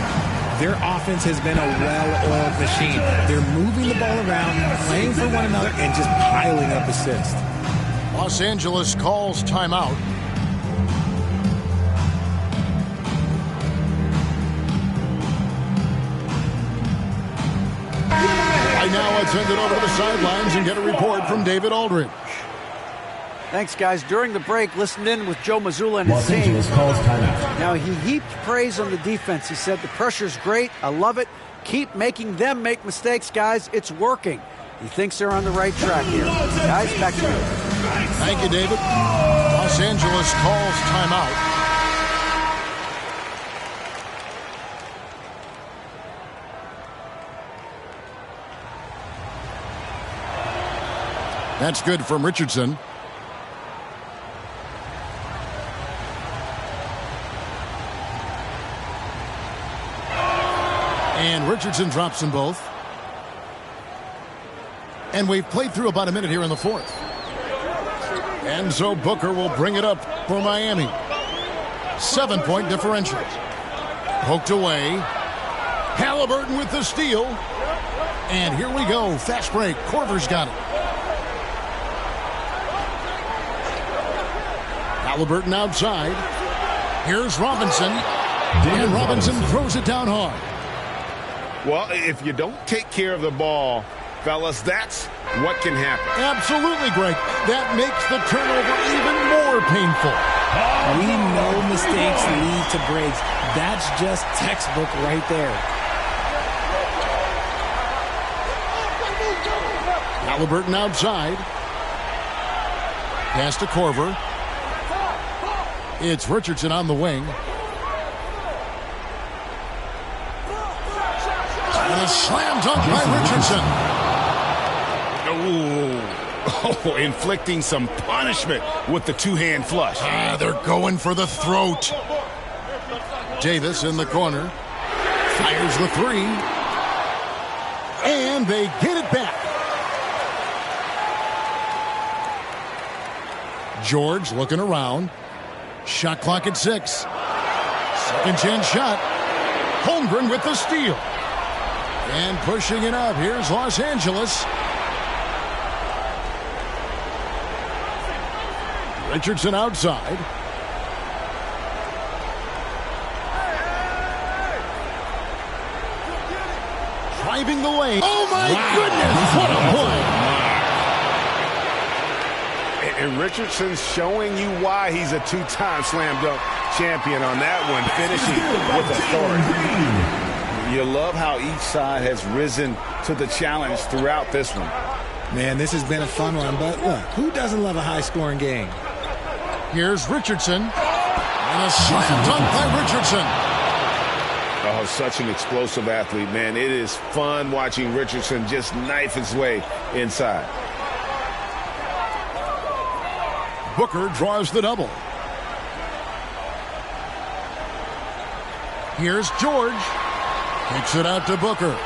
Their offense has been a well-oiled machine. They're moving the ball around, playing for one another, and just piling up assists. Los Angeles calls timeout. Right now, let's send it over to the sidelines and get a report from David Aldridge. Thanks, guys. During the break, listened in with Joe Mazzulla and his Los team. Angeles calls timeout. Now, he heaped praise on the defense. He said, the pressure's great. I love it. Keep making them make mistakes, guys. It's working. He thinks they're on the right track here. Guys, back to you. Thank you, David. Los Angeles calls timeout. That's good from Richardson. And Richardson drops them both. And we've played through about a minute here in the fourth. And so Booker will bring it up for Miami. 7-point differential. Poked away. Halliburton with the steal. And here we go. Fast break. Korver's got it. Halliburton outside. Here's Robinson. And Robinson throws it down hard. Well, if you don't take care of the ball, fellas, that's what can happen. Absolutely, Greg. That makes the turnover even more painful. We know mistakes lead to breaks. That's just textbook right there. Halliburton outside. Pass to Korver. It's Richardson on the wing. And a slam dunk by Richardson. Oh, inflicting some punishment with the two-hand flush. They're going for the throat. Davis in the corner. Fires the 3. And they get it back. George looking around. Shot clock at 6. Second chance shot. Holmgren with the steal. And pushing it up. Here's Los Angeles. Richardson outside. Driving the lane. Oh, my goodness. What a play. And Richardson's showing you why he's a two-time slam dunk champion on that one, finishing with authority. You love how each side has risen to the challenge throughout this one. Man, this has been a fun one, but look, who doesn't love a high-scoring game? Here's Richardson. And a slam dunk by Richardson. Oh, such an explosive athlete, man. It is fun watching Richardson just knife his way inside. Booker draws the double. Here's George. Takes it out to Booker.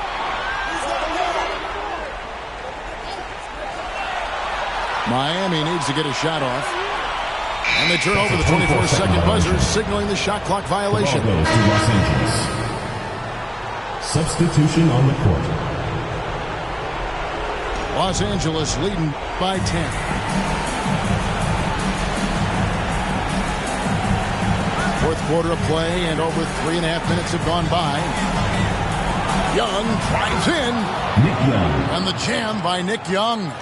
Miami needs to get a shot off. And they turn over the 24-second buzzer, signaling the shot clock violation. Ball goes to Los Angeles. Substitution on the court. Los Angeles leading by 10. Fourth quarter of play, and over 3.5 minutes have gone by. Young drives in. Nick Young. And the jam by Nick Young.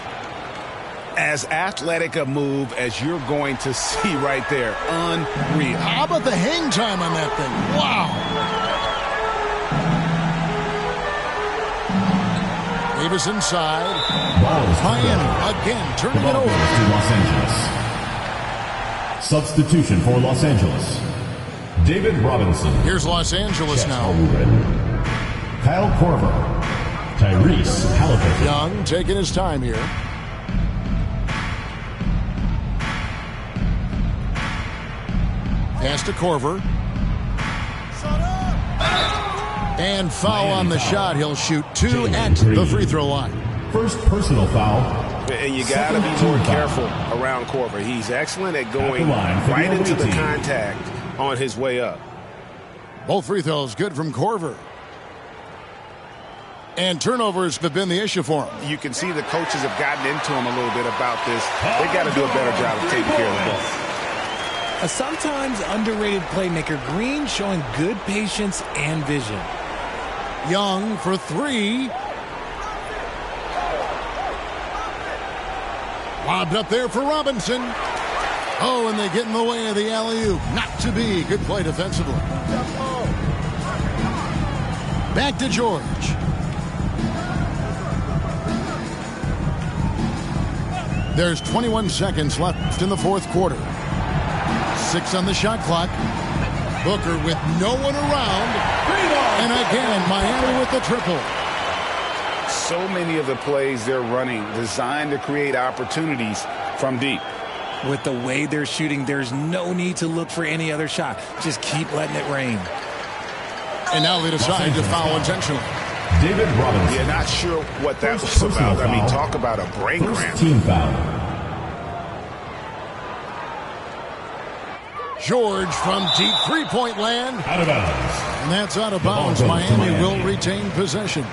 As athletic a move as you're going to see right there. Unreal. How about the hang time on that thing? Wow. Davis inside. Miami again turning it over. To Los Angeles. Substitution for Los Angeles. David Robinson. Here's Los Angeles now. Kyle Korver. Tyrese Halliburton. Young taking his time here. Pass to Korver. And foul on the shot. He'll shoot 2 at the free throw line. First personal foul. And you got to be more careful around Korver. He's excellent at going right into the contact on his way up. Both free throws good from Korver. And turnovers have been the issue for him. You can see the coaches have gotten into him a little bit about this. They got to do a better job of taking care of the ball. A sometimes underrated playmaker, Green showing good patience and vision. Young for 3. Lobbed up there for Robinson. Oh, and they get in the way of the alley-oop. Not to be. Good play defensively. Back to George. There's 21 seconds left in the fourth quarter. 6 on the shot clock. Booker with no one around. And again, Miami with the triple. So many of the plays they're running designed to create opportunities from deep. With the way they're shooting, there's no need to look for any other shot. Just keep letting it rain. And now they decide to foul intentionally. David Robinson. Yeah, not sure what that was about. I mean, talk about a brain cramp. Team foul. George from deep three-point land. Out of bounds. And that's out of bounds. Miami will retain possession.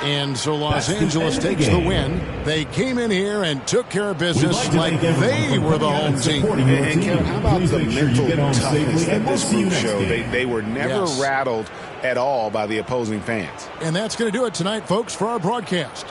And so Los Angeles takes the win. They came in here and took care of business like they were the home team. And Kevin, how about the mental toughness that this group showed? They were never rattled at all by the opposing fans. And that's going to do it tonight, folks, for our broadcast.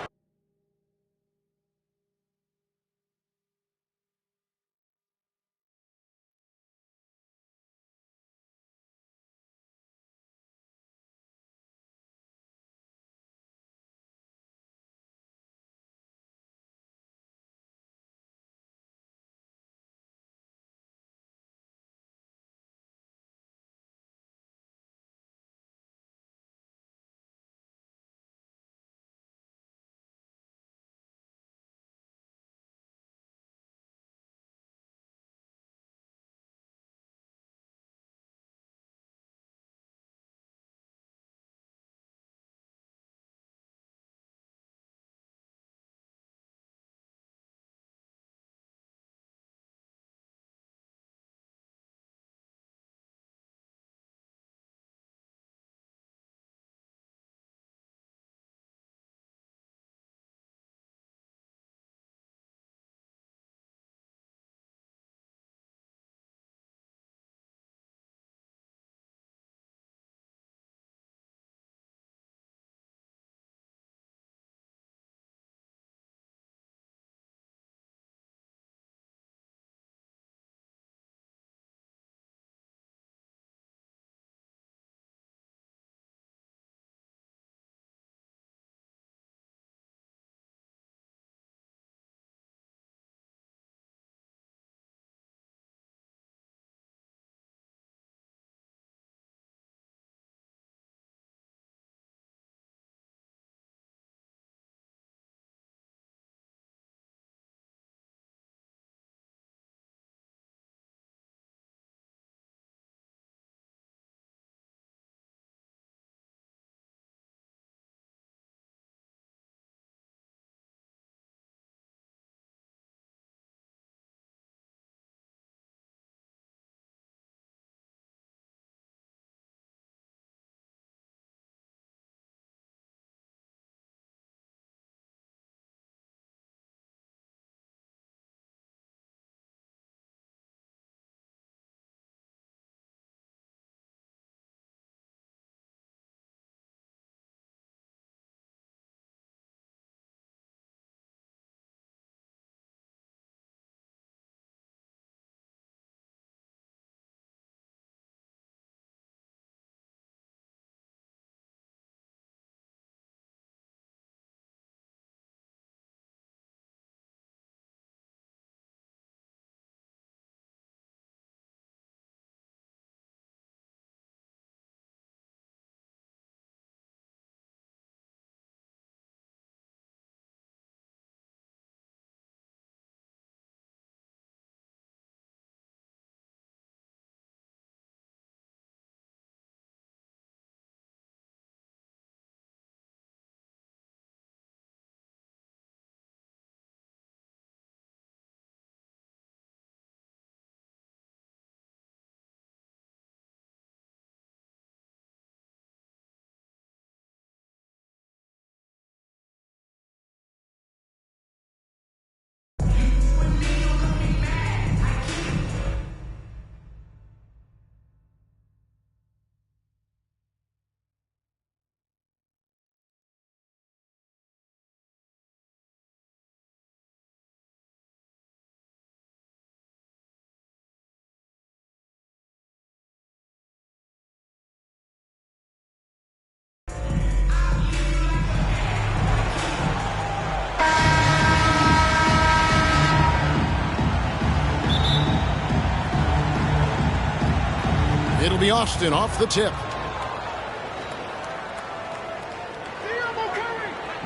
It'll be Austin off the tip.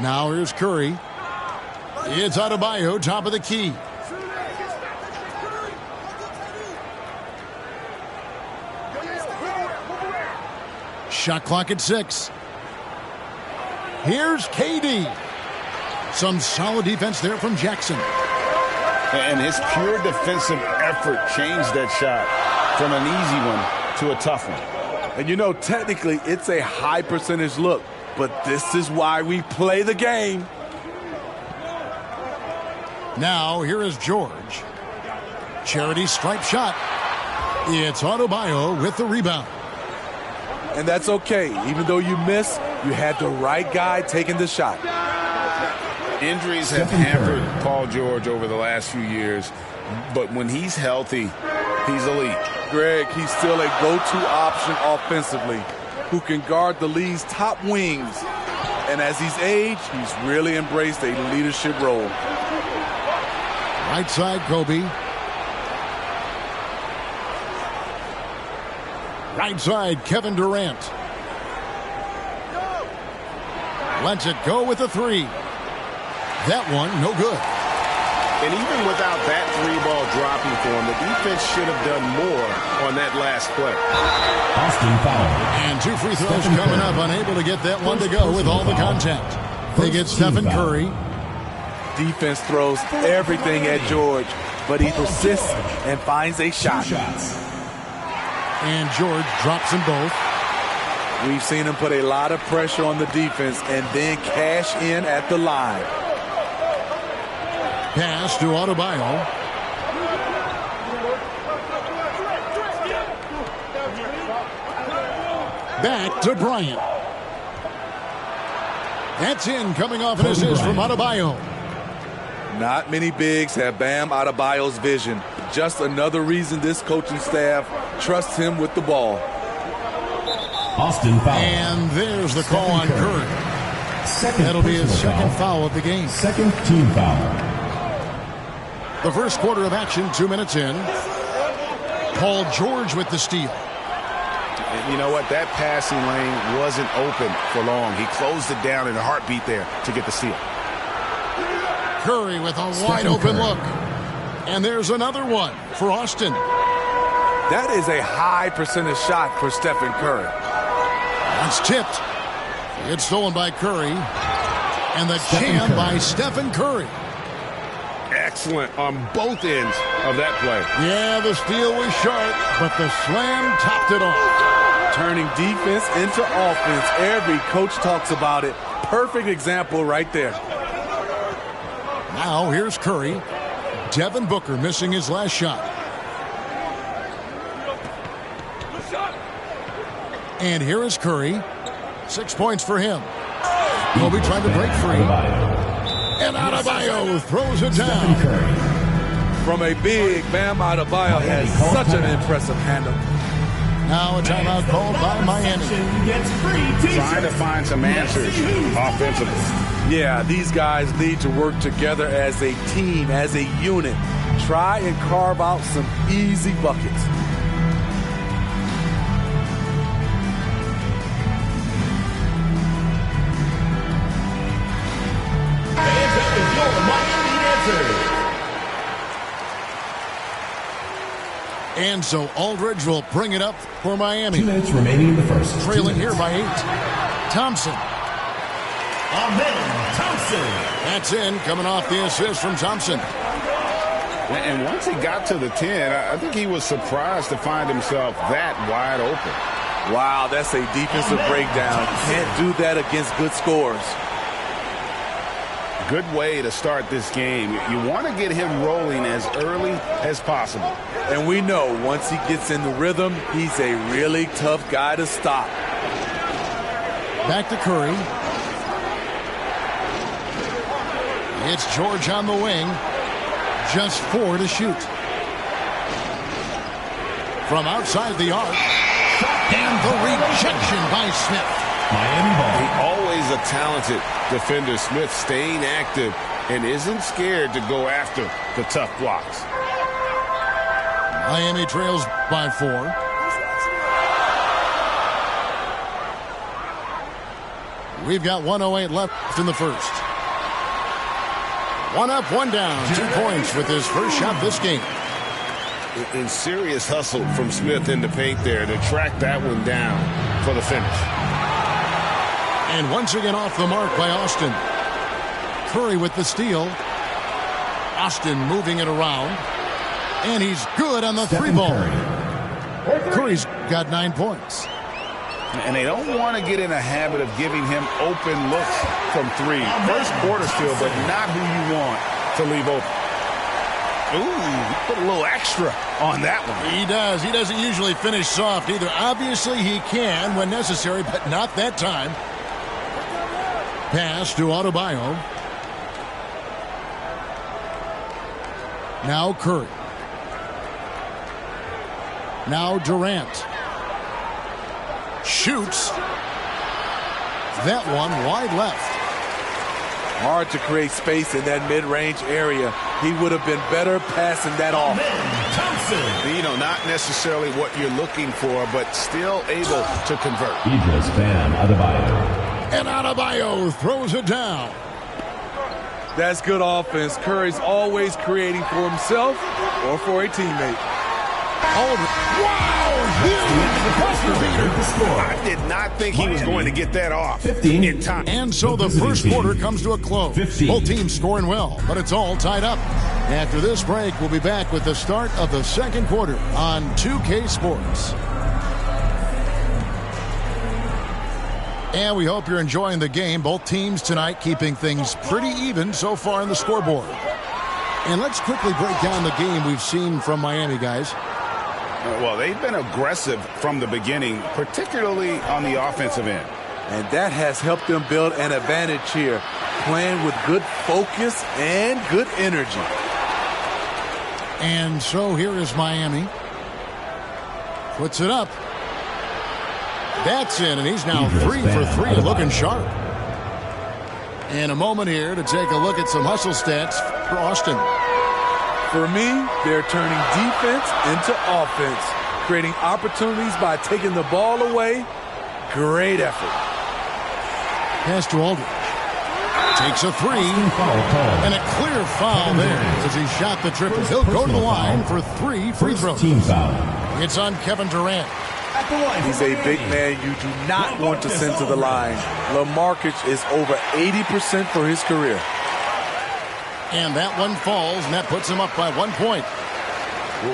Now here's Curry. It's Adebayo, top of the key. Shot clock at 6. Here's KD. Some solid defense there from Jackson. And his pure defensive effort changed that shot from an easy one to a tough one. And you know, technically, it's a high percentage look, but this is why we play the game. Now, here is George. Charity stripe shot. It's Adebayo with the rebound. And that's okay. Even though you miss, you had the right guy taking the shot. Injuries have hampered Paul George over the last few years, but when he's healthy, he's elite. Greg, he's still a go-to option offensively who can guard the league's top wings. And as he's aged, he's really embraced a leadership role. Right side, Kobe. Right side, Kevin Durant. Lets it go with a 3. That one, no good. And even without that 3-ball dropping for him, the defense should have done more on that last play. Austin foul. And 2 free throws coming up, unable to get that one to go with all the contact. They get Stephen Curry. Defense throws everything at George, but he persists and finds a shot. And George drops them both. We've seen him put a lot of pressure on the defense and then cash in at the line. Pass to Adebayo. Back to Bryant. That's in, coming off an assist from Adebayo. Not many bigs have Bam Adebayo's vision. Just another reason this coaching staff trusts him with the ball. Austin foul. And there's the call on Curry. That'll be his second foul of the game. Second team foul. The first quarter of action, 2 minutes in. Paul George with the steal. And you know what? That passing lane wasn't open for long. He closed it down in a heartbeat there to get the steal. Curry with a wide open look. And there's another one for Austin. That is a high percentage shot for Stephen Curry. That's tipped. It's stolen by Curry. And the jam by Stephen Curry. Excellent on both ends of that play. Yeah, the steal was sharp, but the slam topped it off. Turning defense into offense. Every coach talks about it. Perfect example right there. Now here's Curry. Devin Booker missing his last shot. And here is Curry. 6 points for him. Kobe trying to break free. And Adebayo throws it down. From a big, Bam Adebayo has such an impressive handle. Now a timeout called by Miami. Trying to find some answers offensively. Yeah, these guys need to work together as a team, as a unit. Try and carve out some easy buckets. And so Aldridge will bring it up for Miami. 2 minutes remaining in the first. Trailing here by 8. Thompson. Thompson. That's in, coming off the assist from Thompson. And once he got to the 10, I think he was surprised to find himself that wide open. Wow, that's a defensive breakdown. Can't do that against good scores. Good way to start this game. You want to get him rolling as early as possible. And we know once he gets in the rhythm, he's a really tough guy to stop. Back to Curry. It's George on the wing. Just 4 to shoot. From outside the arc. And the rejection by Smith. Miami ball. Always a talented defender. Smith staying active and isn't scared to go after the tough blocks. Miami trails by 4. We've got 1:08 left in the first. One up, one down. 2 points with his first shot this game. In serious hustle from Smith in the paint there to track that one down for the finish. And once again off the mark by Austin. Curry with the steal. Austin moving it around. And he's good on the three ball. Curry's got 9 points. And they don't want to get in a habit of giving him open looks from three. First quarter still, but not who you want to leave open. Ooh, put a little extra on that one. He does. He doesn't usually finish soft either. Obviously, he can when necessary, but not that time. Pass to Adebayo. Now Curry. Now Durant. Shoots. That one wide left. Hard to create space in that mid-range area. He would have been better passing that off. You know, not necessarily what you're looking for, but still able to convert. Idris Bam Adebayo. And Adebayo throws it down. That's good offense. Curry's always creating for himself or for a teammate. Wow! I did not think he was going to get that off in time. And so the first quarter comes to a close. Both teams scoring well, but it's all tied up. After this break, we'll be back with the start of the second quarter on 2K Sports. And we hope you're enjoying the game. Both teams tonight keeping things pretty even so far in the scoreboard. And let's quickly break down the game we've seen from Miami, guys. Well, they've been aggressive from the beginning, particularly on the offensive end. And that has helped them build an advantage here, playing with good focus and good energy. And so here is Miami. Puts it up. That's in, and he's now 3 for 3, looking sharp. In a moment here to take a look at some hustle stats for Austin. For me, they're turning defense into offense, creating opportunities by taking the ball away. Great effort. Pass to Aldridge. Takes a 3. And a clear foul there as he shot the triple. He'll go to the line for 3 free throws. It's on Kevin Durant. He's a big man you do not want to send to the line. LaMarcus is over 80% for his career. And that one falls, and that puts him up by 1 point.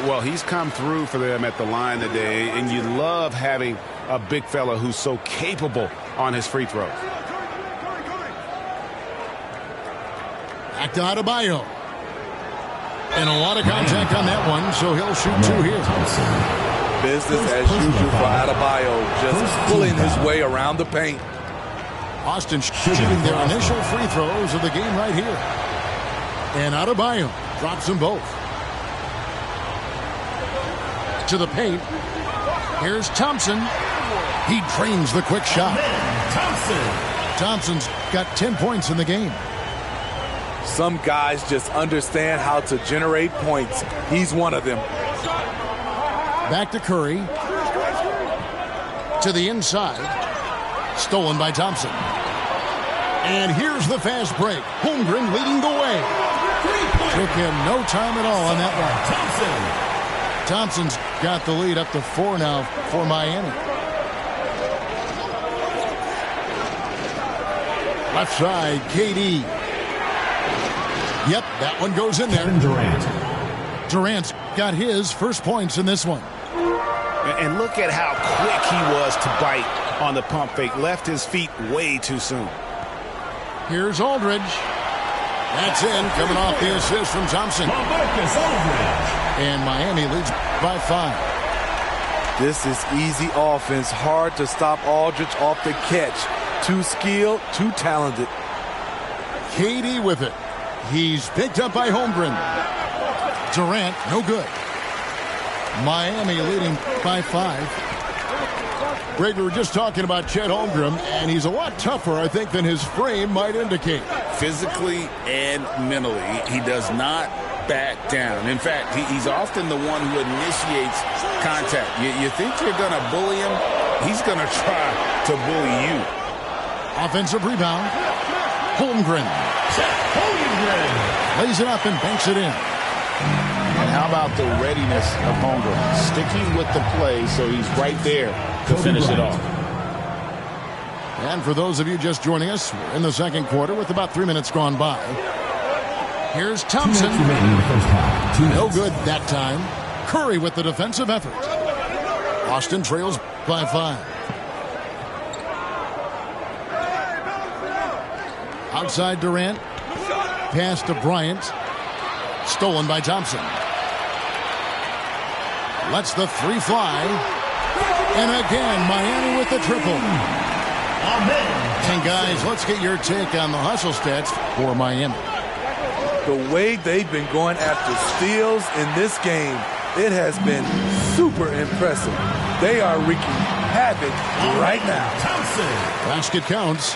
Well, he's come through for them at the line today, and you love having a big fella who's so capable on his free throws. Back to Adebayo. And a lot of contact on that one, so he'll shoot 2 here. Business as usual for Adebayo, just pulling his way around the paint. Austin shooting their initial free throws of the game right here. And Adebayo drops them both. To the paint. Here's Thompson. He drains the quick shot. Thompson's got 10 points in the game. Some guys just understand how to generate points. He's one of them. Back to Curry. To the inside. Stolen by Thompson. And here's the fast break. Holmgren leading the way. Took him no time at all on that one. Thompson's got the lead up to 4 now for Miami. Left side, KD. Yep, that one goes in there. Durant's got his first points in this one. And look at how quick he was to bite on the pump fake. Left his feet way too soon. Here's Aldridge. That's in, coming off the assist from Thompson. And Miami leads by 5. This is easy offense. Hard to stop Aldridge off the catch. Too skilled, too talented. KD with it. He's picked up by Holmgren. Durant, no good. Miami leading by 5. Greg, we were just talking about Chet Holmgren, and he's a lot tougher, I think, than his frame might indicate. Physically and mentally, he does not back down. In fact, he's often the one who initiates contact. You think you're going to bully him? He's going to try to bully you. Offensive rebound. Holmgren. Lays it up and banks it in. And how about the readiness of Holmgren? Sticking with the play so he's right there to finish it off. And for those of you just joining us, we're in the second quarter with about 3 minutes gone by. Here's Thompson. No good that time. Curry with the defensive effort. Austin trails by 5. Outside Durant. Pass to Bryant. Stolen by Thompson. Lets the 3 fly. And again, Miami with the triple. And guys, let's get your take on the hustle stats for Miami. The way they've been going after steals in this game, it has been super impressive. They are wreaking havoc right now. Basket counts.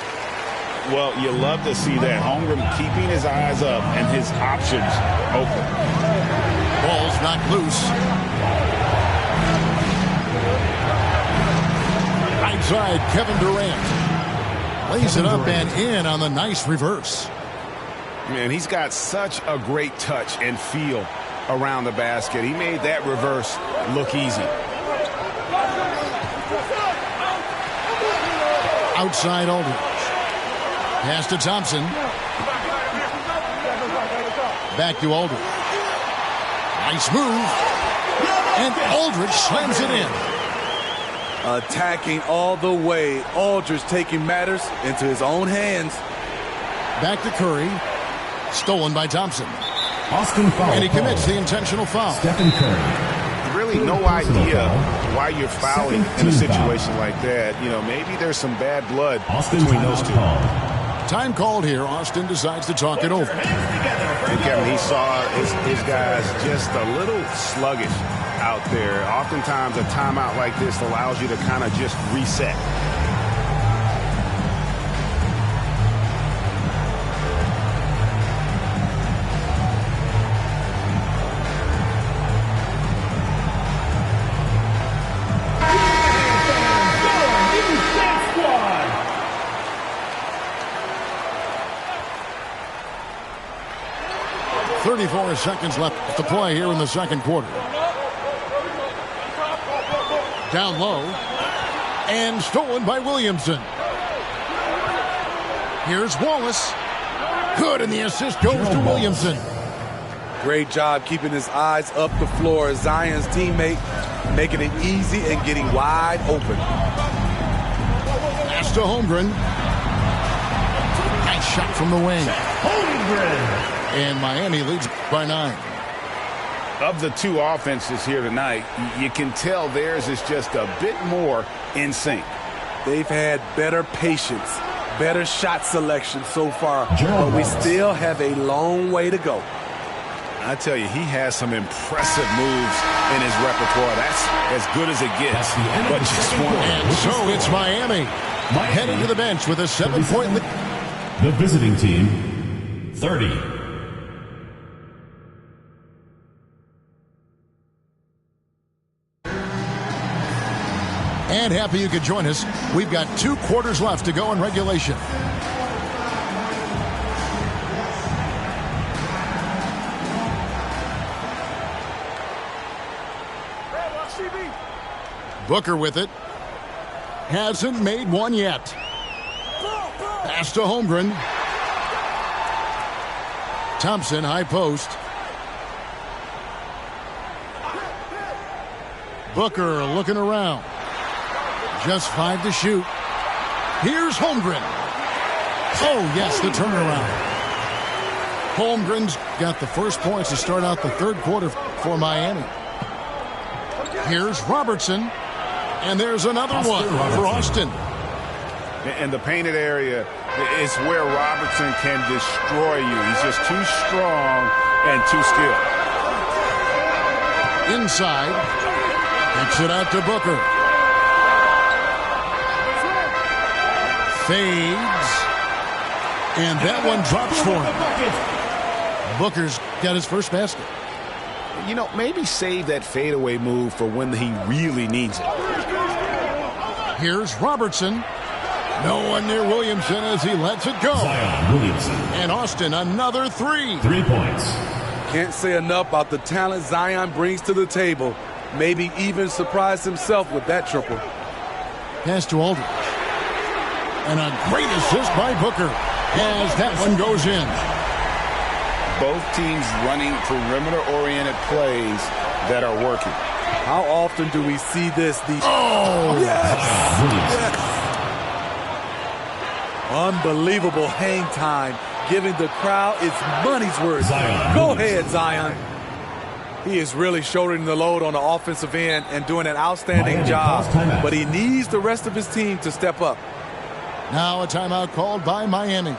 Well, you love to see that. Holmgren keeping his eyes up and his options open. Ball's knocked loose. Outside, Kevin Durant. Lays it up and in on the nice reverse. Man, he's got such a great touch and feel around the basket. He made that reverse look easy. Outside Aldridge. Pass to Thompson. Back to Aldridge. Nice move. And Aldridge slams it in. Attacking all the way. Aldridge taking matters into his own hands. Back to Curry. Stolen by Thompson. Foul. And he commits the intentional foul. Stephen Curry. Really no idea why you're fouling in a situation like that. You know, maybe there's some bad blood between those two. Time called here. Austin decides to talk it over. And Kevin, he saw his guys just a little sluggish out there. Oftentimes a timeout like this allows you to kind of just reset. Seconds left to play here in the second quarter. Down low and stolen by Williamson. Here's Wallace. Good, and the assist goes to Williamson. Great job keeping his eyes up the floor. Zion's teammate making it easy and getting wide open. Pass to Holmgren. Nice shot from the wing. Holmgren. And Miami leads by 9. Of the two offenses here tonight, you can tell theirs is just a bit more in sync. They've had better patience, better shot selection so far, but we still have a long way to go. I tell you, he has some impressive moves in his repertoire. That's as good as it gets, but just one. And so it's Miami heading to the bench with a 7-point lead. The visiting team, 30. And happy you could join us. We've got 2 quarters left to go in regulation. Booker with it. Hasn't made one yet. Pass to Holmgren. Thompson, high post. Booker looking around. Just 5 to shoot. Here's Holmgren. Oh, yes, the turnaround. Holmgren's got the first points to start out the third quarter for Miami. Here's Robertson. And there's another one for Austin. And the painted area is where Robertson can destroy you. He's just too strong and too skilled. Inside. Kicks it out to Booker. Fades. And that one drops for him. Booker's got his first basket. You know, maybe save that fadeaway move for when he really needs it. Here's Robertson. No one near Williamson as he lets it go. Zion Williamson. And Austin, another 3. 3 points. Can't say enough about the talent Zion brings to the table. Maybe even surprised himself with that triple. Pass to Aldridge. And a great assist by Booker as that one goes in. Both teams running perimeter-oriented plays that are working. How often do we see this? Oh! Yes! Unbelievable hang time, giving the crowd its money's worth. Go ahead, Zion. He is really shouldering the load on the offensive end and doing an outstanding job. But he needs the rest of his team to step up. Now a timeout called by Miami.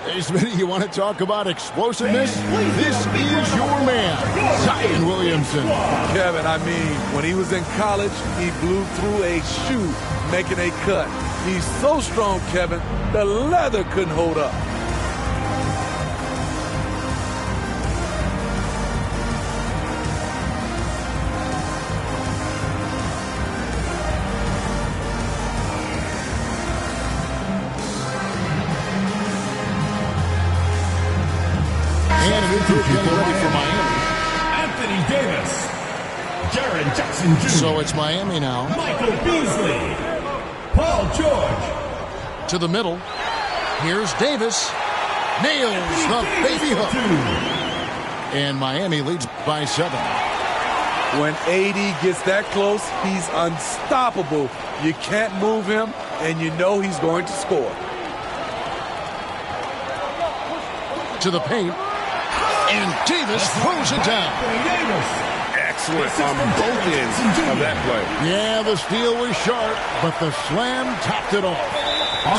Hey, Smitty, you want to talk about explosiveness? This is your man, Zion Williamson. Kevin, I mean, when he was in college, he blew through a shoe making a cut. He's so strong, Kevin, the leather couldn't hold up. Ready for Miami. Anthony Davis. Jaren Jackson Jr. So it's Miami now. Michael Beasley. Paul George. To the middle. Here's Davis. Nails the baby hook. And Miami leads by 7. When AD gets that close, he's unstoppable. You can't move him, and you know he's going to score. To the paint. And Davis throws it down. Excellent on both ends of that play. Yeah, the steal was sharp, but the slam topped it off.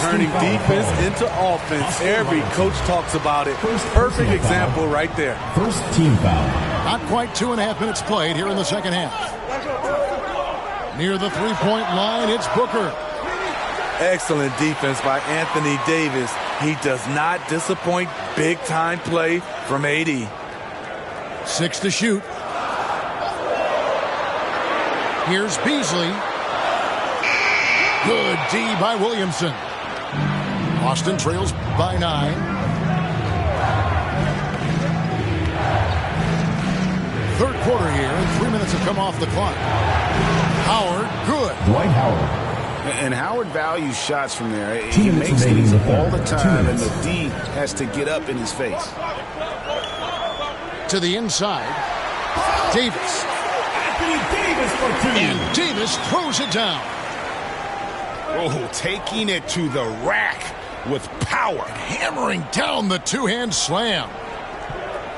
Turning defense into offense. Every coach talks about it. Perfect example right there. First team foul. Not quite 2.5 minutes played here in the second half. Near the three-point line, it's Booker. Excellent defense by Anthony Davis. He does not disappoint. Big-time play from AD. 6 to shoot. Here's Beasley. Good D by Williamson. Austin trails by 9. Third quarter here, and 3 minutes have come off the clock. Howard, good. Dwight Howard. And Howard values shots from there. He makes these all the time, and the D has to get up in his face. To the inside. Davis. Anthony Davis for 2. And Davis throws it down. Oh, taking it to the rack with power. Hammering down the two-hand slam.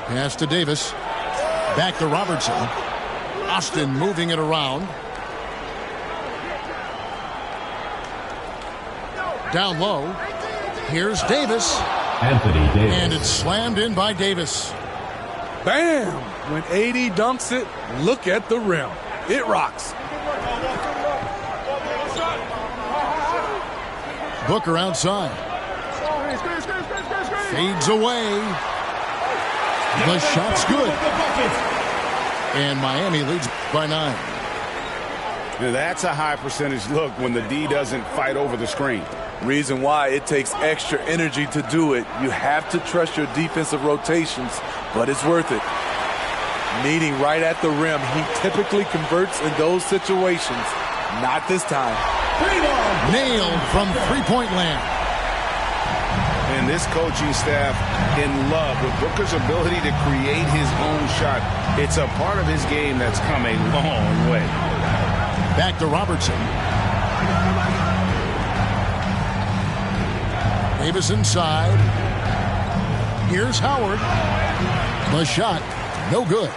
Pass to Davis. Back to Robertson. Austin moving it around. Down low. Here's Davis. Anthony Davis. And it's slammed in by Davis. Bam! When AD dunks it, look at the rim. It rocks. Booker outside. Fades away. The shot's good. And Miami leads by 9. Now that's a high percentage look when the D doesn't fight over the screen. Reason why it takes extra energy to do it. You have to trust your defensive rotations, but it's worth it. Meeting right at the rim, he typically converts in those situations. Not this time. Nailed from three-point land. And this coaching staff in love with Booker's ability to create his own shot. It's a part of his game that's come a long way. Back to Robertson. Davis inside. Here's Howard. The shot, no good.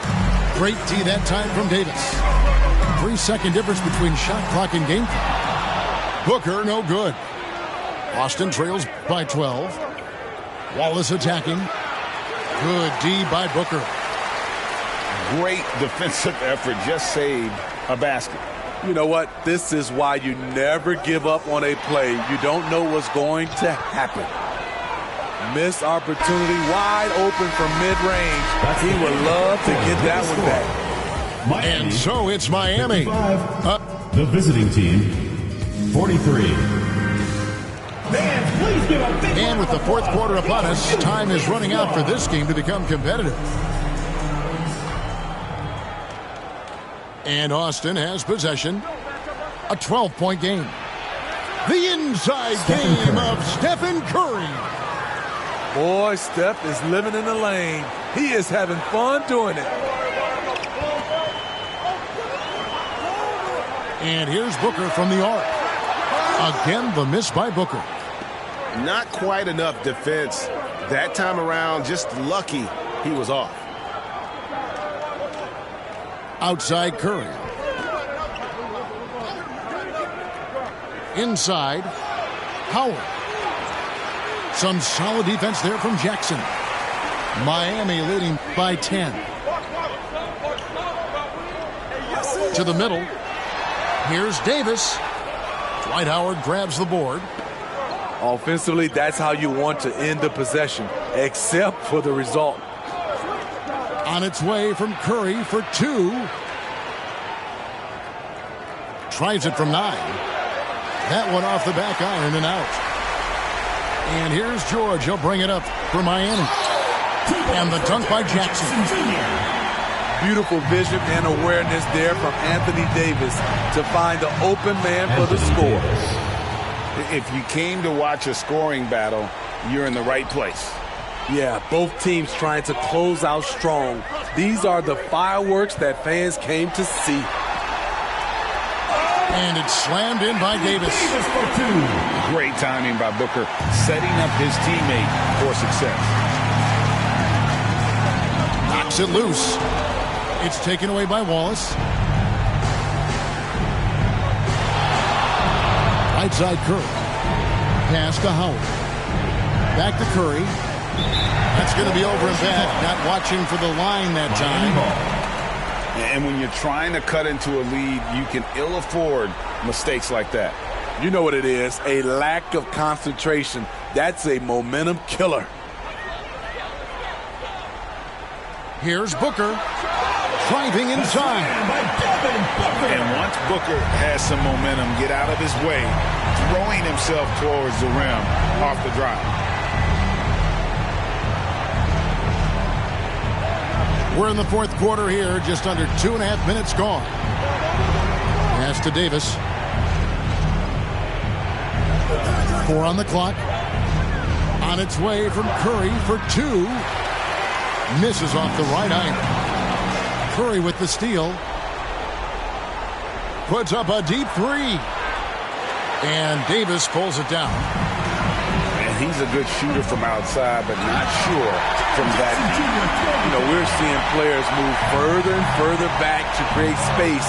Great D that time from Davis. 3-second difference between shot clock and game clock. Booker, no good. Austin trails by 12. Wallace attacking. Good D by Booker. Great defensive effort, just saved a basket. You know what? This is why you never give up on a play. You don't know what's going to happen. Missed opportunity, wide open from mid-range. He would love to get that one back. Miami, and so it's Miami. The visiting team, 43. And with the fourth quarter upon us, time is running out for this game to become competitive. And Austin has possession. A 12-point game. The inside game of Stephen Curry. Boy, Steph is living in the lane. He is having fun doing it. And here's Booker from the arc. Again, the miss by Booker. Not quite enough defense. That time around, just lucky he was off. Outside Curry. Inside, Howard. Some solid defense there from Jackson. Miami leading by 10. To the middle. Here's Davis. Dwight Howard grabs the board. Offensively, that's how you want to end the possession, except for the result. On its way from Curry for 2. Tries it from 9. That one off the back iron and out. And here's George. He'll bring it up for Miami. And the dunk by Jackson. Beautiful vision and awareness there from Anthony Davis to find the open man for the score. If you came to watch a scoring battle, you're in the right place. Yeah, both teams trying to close out strong. These are the fireworks that fans came to see. And it's slammed in by Davis. Great timing by Booker, setting up his teammate for success. Knocks it loose. It's taken away by Wallace. Right side Curry. Pass to Howard. Back to Curry. That's going to be over and back. Not watching for the line that time. And when you're trying to cut into a lead, you can ill afford mistakes like that. You know what it is, a lack of concentration. That's a momentum killer. Here's Booker, driving inside. And once Booker has some momentum, get out of his way, throwing himself towards the rim off the drive. We're in the fourth quarter here, just under 2.5 minutes gone. Pass to Davis. 4 on the clock. On its way from Curry for 2. Misses off the right iron. Curry with the steal. Puts up a deep 3. And Davis pulls it down. And he's a good shooter from outside, but not sure from that. You know, we're seeing players move further and further back to create space,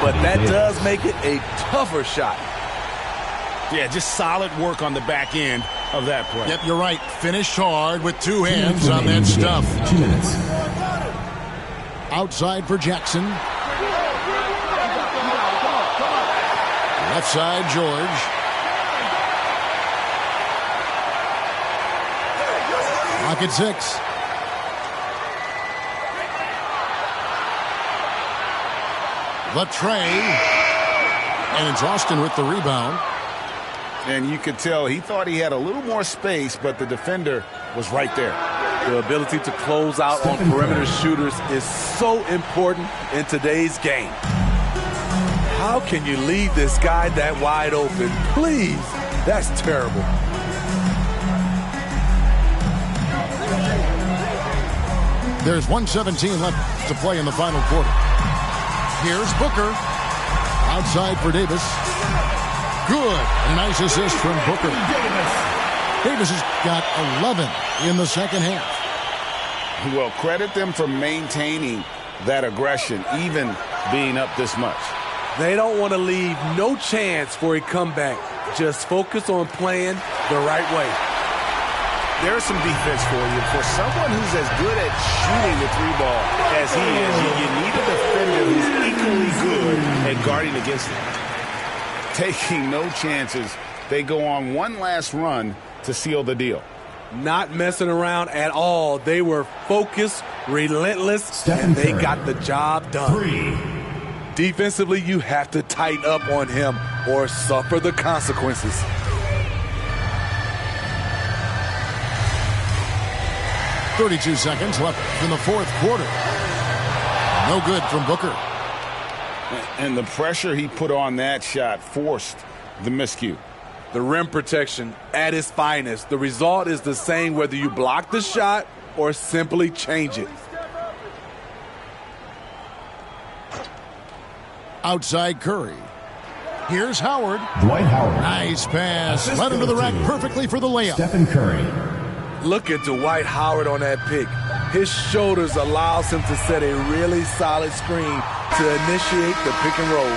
but that does make it a tougher shot. Yeah, just solid work on the back end of that play. Yep, you're right. Finished hard with 2 hands on that stuff. 2 minutes. Outside for Jackson. Left side, George. Clock at 6. The tray. And it's Austin with the rebound. And you could tell he thought he had a little more space, but the defender was right there. The ability to close out on perimeter shooters is so important in today's game. How can you leave this guy that wide open? Please, that's terrible. There's 1:17 left to play in the final quarter. Here's Booker. Outside for Davis. Good. A nice assist from Booker. Davis has got 11 in the second half. Well, credit them for maintaining that aggression, even being up this much. They don't want to leave no chance for a comeback. Just focus on playing the right way. There's some defense for you. For someone who's as good at shooting the 3-ball as he is, you need a defender who's equally good at guarding against him. Taking no chances, they go on one last run to seal the deal. Not messing around at all. They were focused, relentless, and they got the job done. Defensively, you have to tighten up on him or suffer the consequences. 32 seconds left in the fourth quarter. No good from Booker. And the pressure he put on that shot forced the miscue. The rim protection at its finest. The result is the same whether you block the shot or simply change it. Outside Curry. Here's Howard. Dwight Howard. Nice pass. Led into the rack perfectly for the layup. Stephen Curry. Look at Dwight Howard on that pick. His shoulders allows him to set a really solid screen to initiate the pick and roll.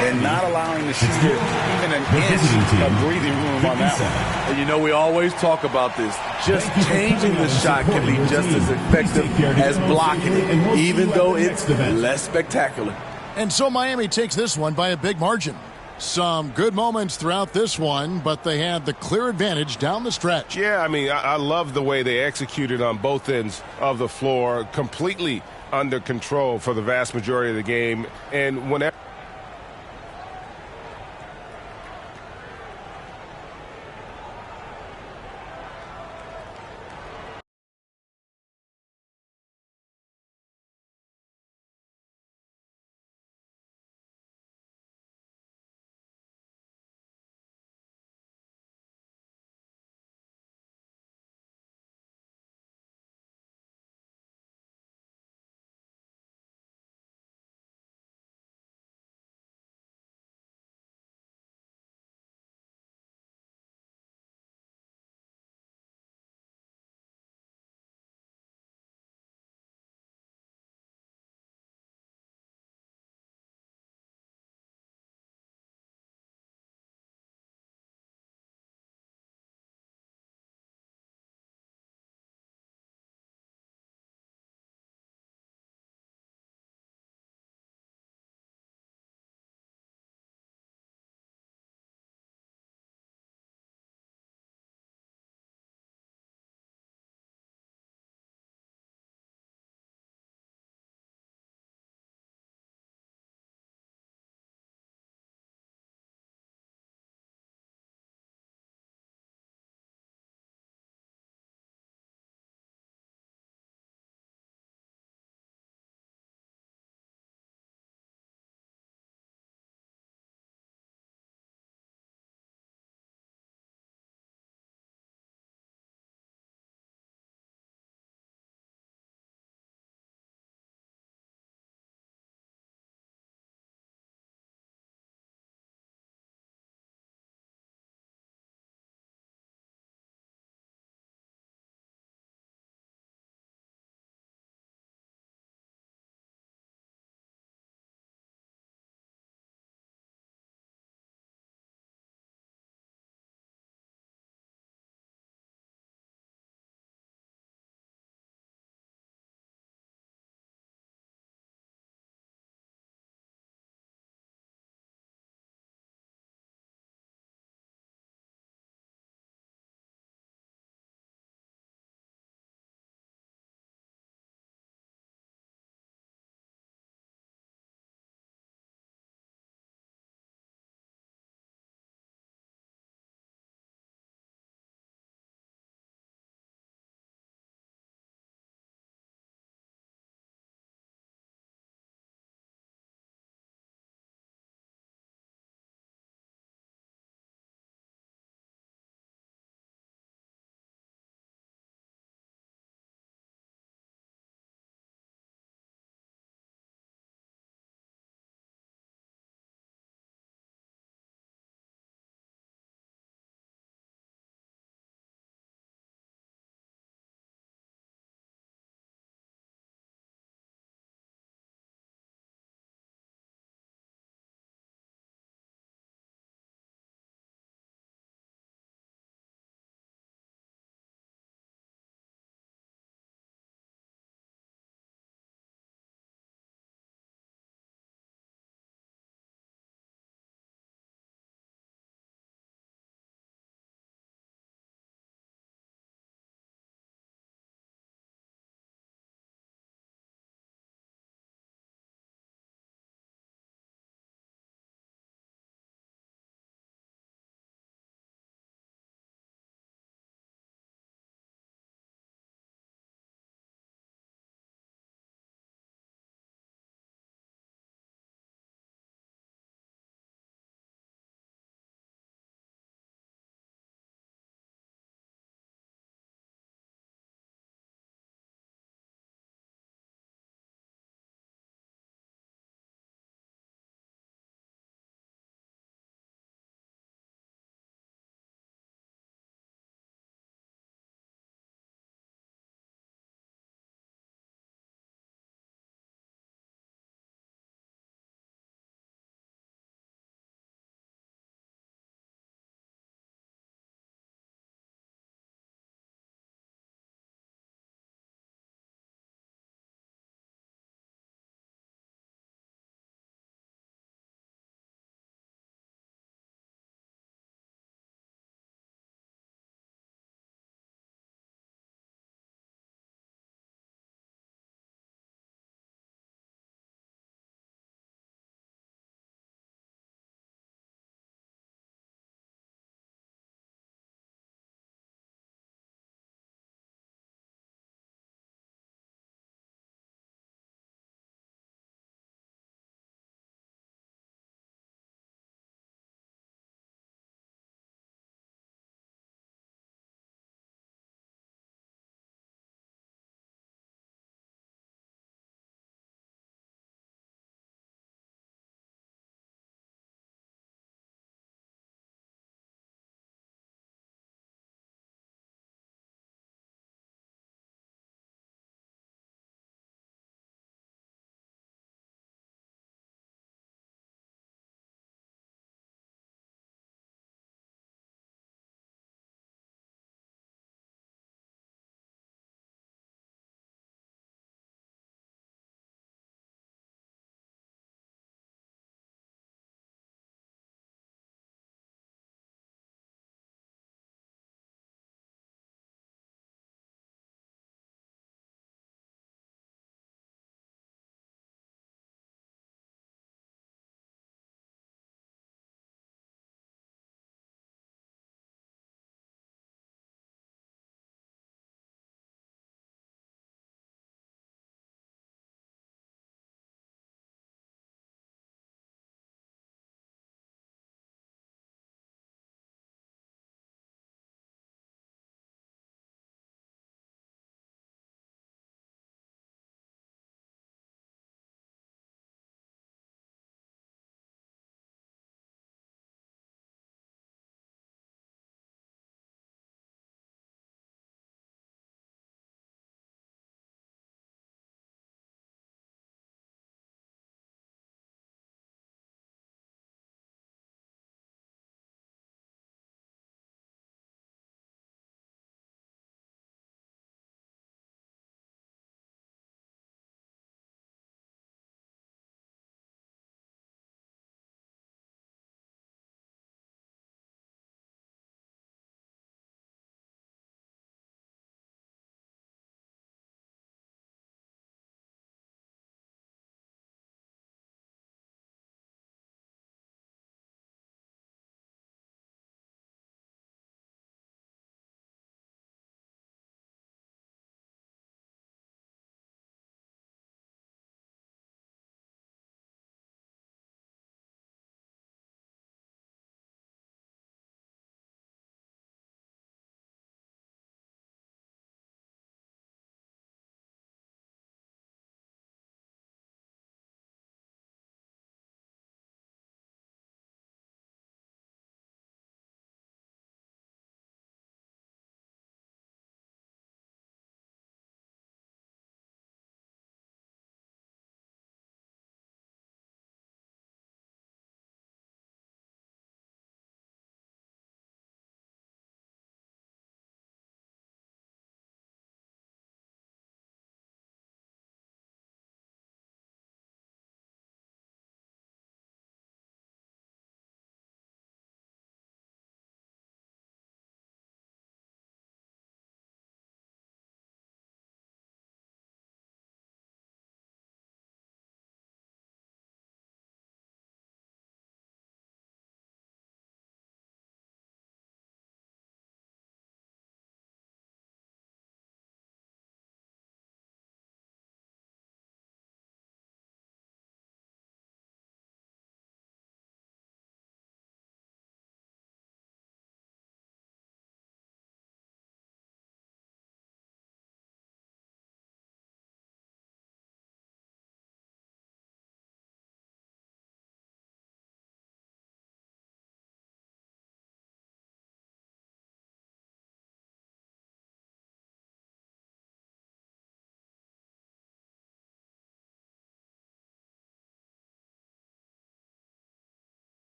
And not allowing the shooter even an inch of breathing room on that one. And you know, we always talk about this. Just changing the shot can be just as effective as blocking it, even though it's less spectacular. And so Miami takes this one by a big margin. Some good moments throughout this one, but they had the clear advantage down the stretch. Yeah, I mean, I love the way they executed on both ends of the floor, completely under control for the vast majority of the game. And whenever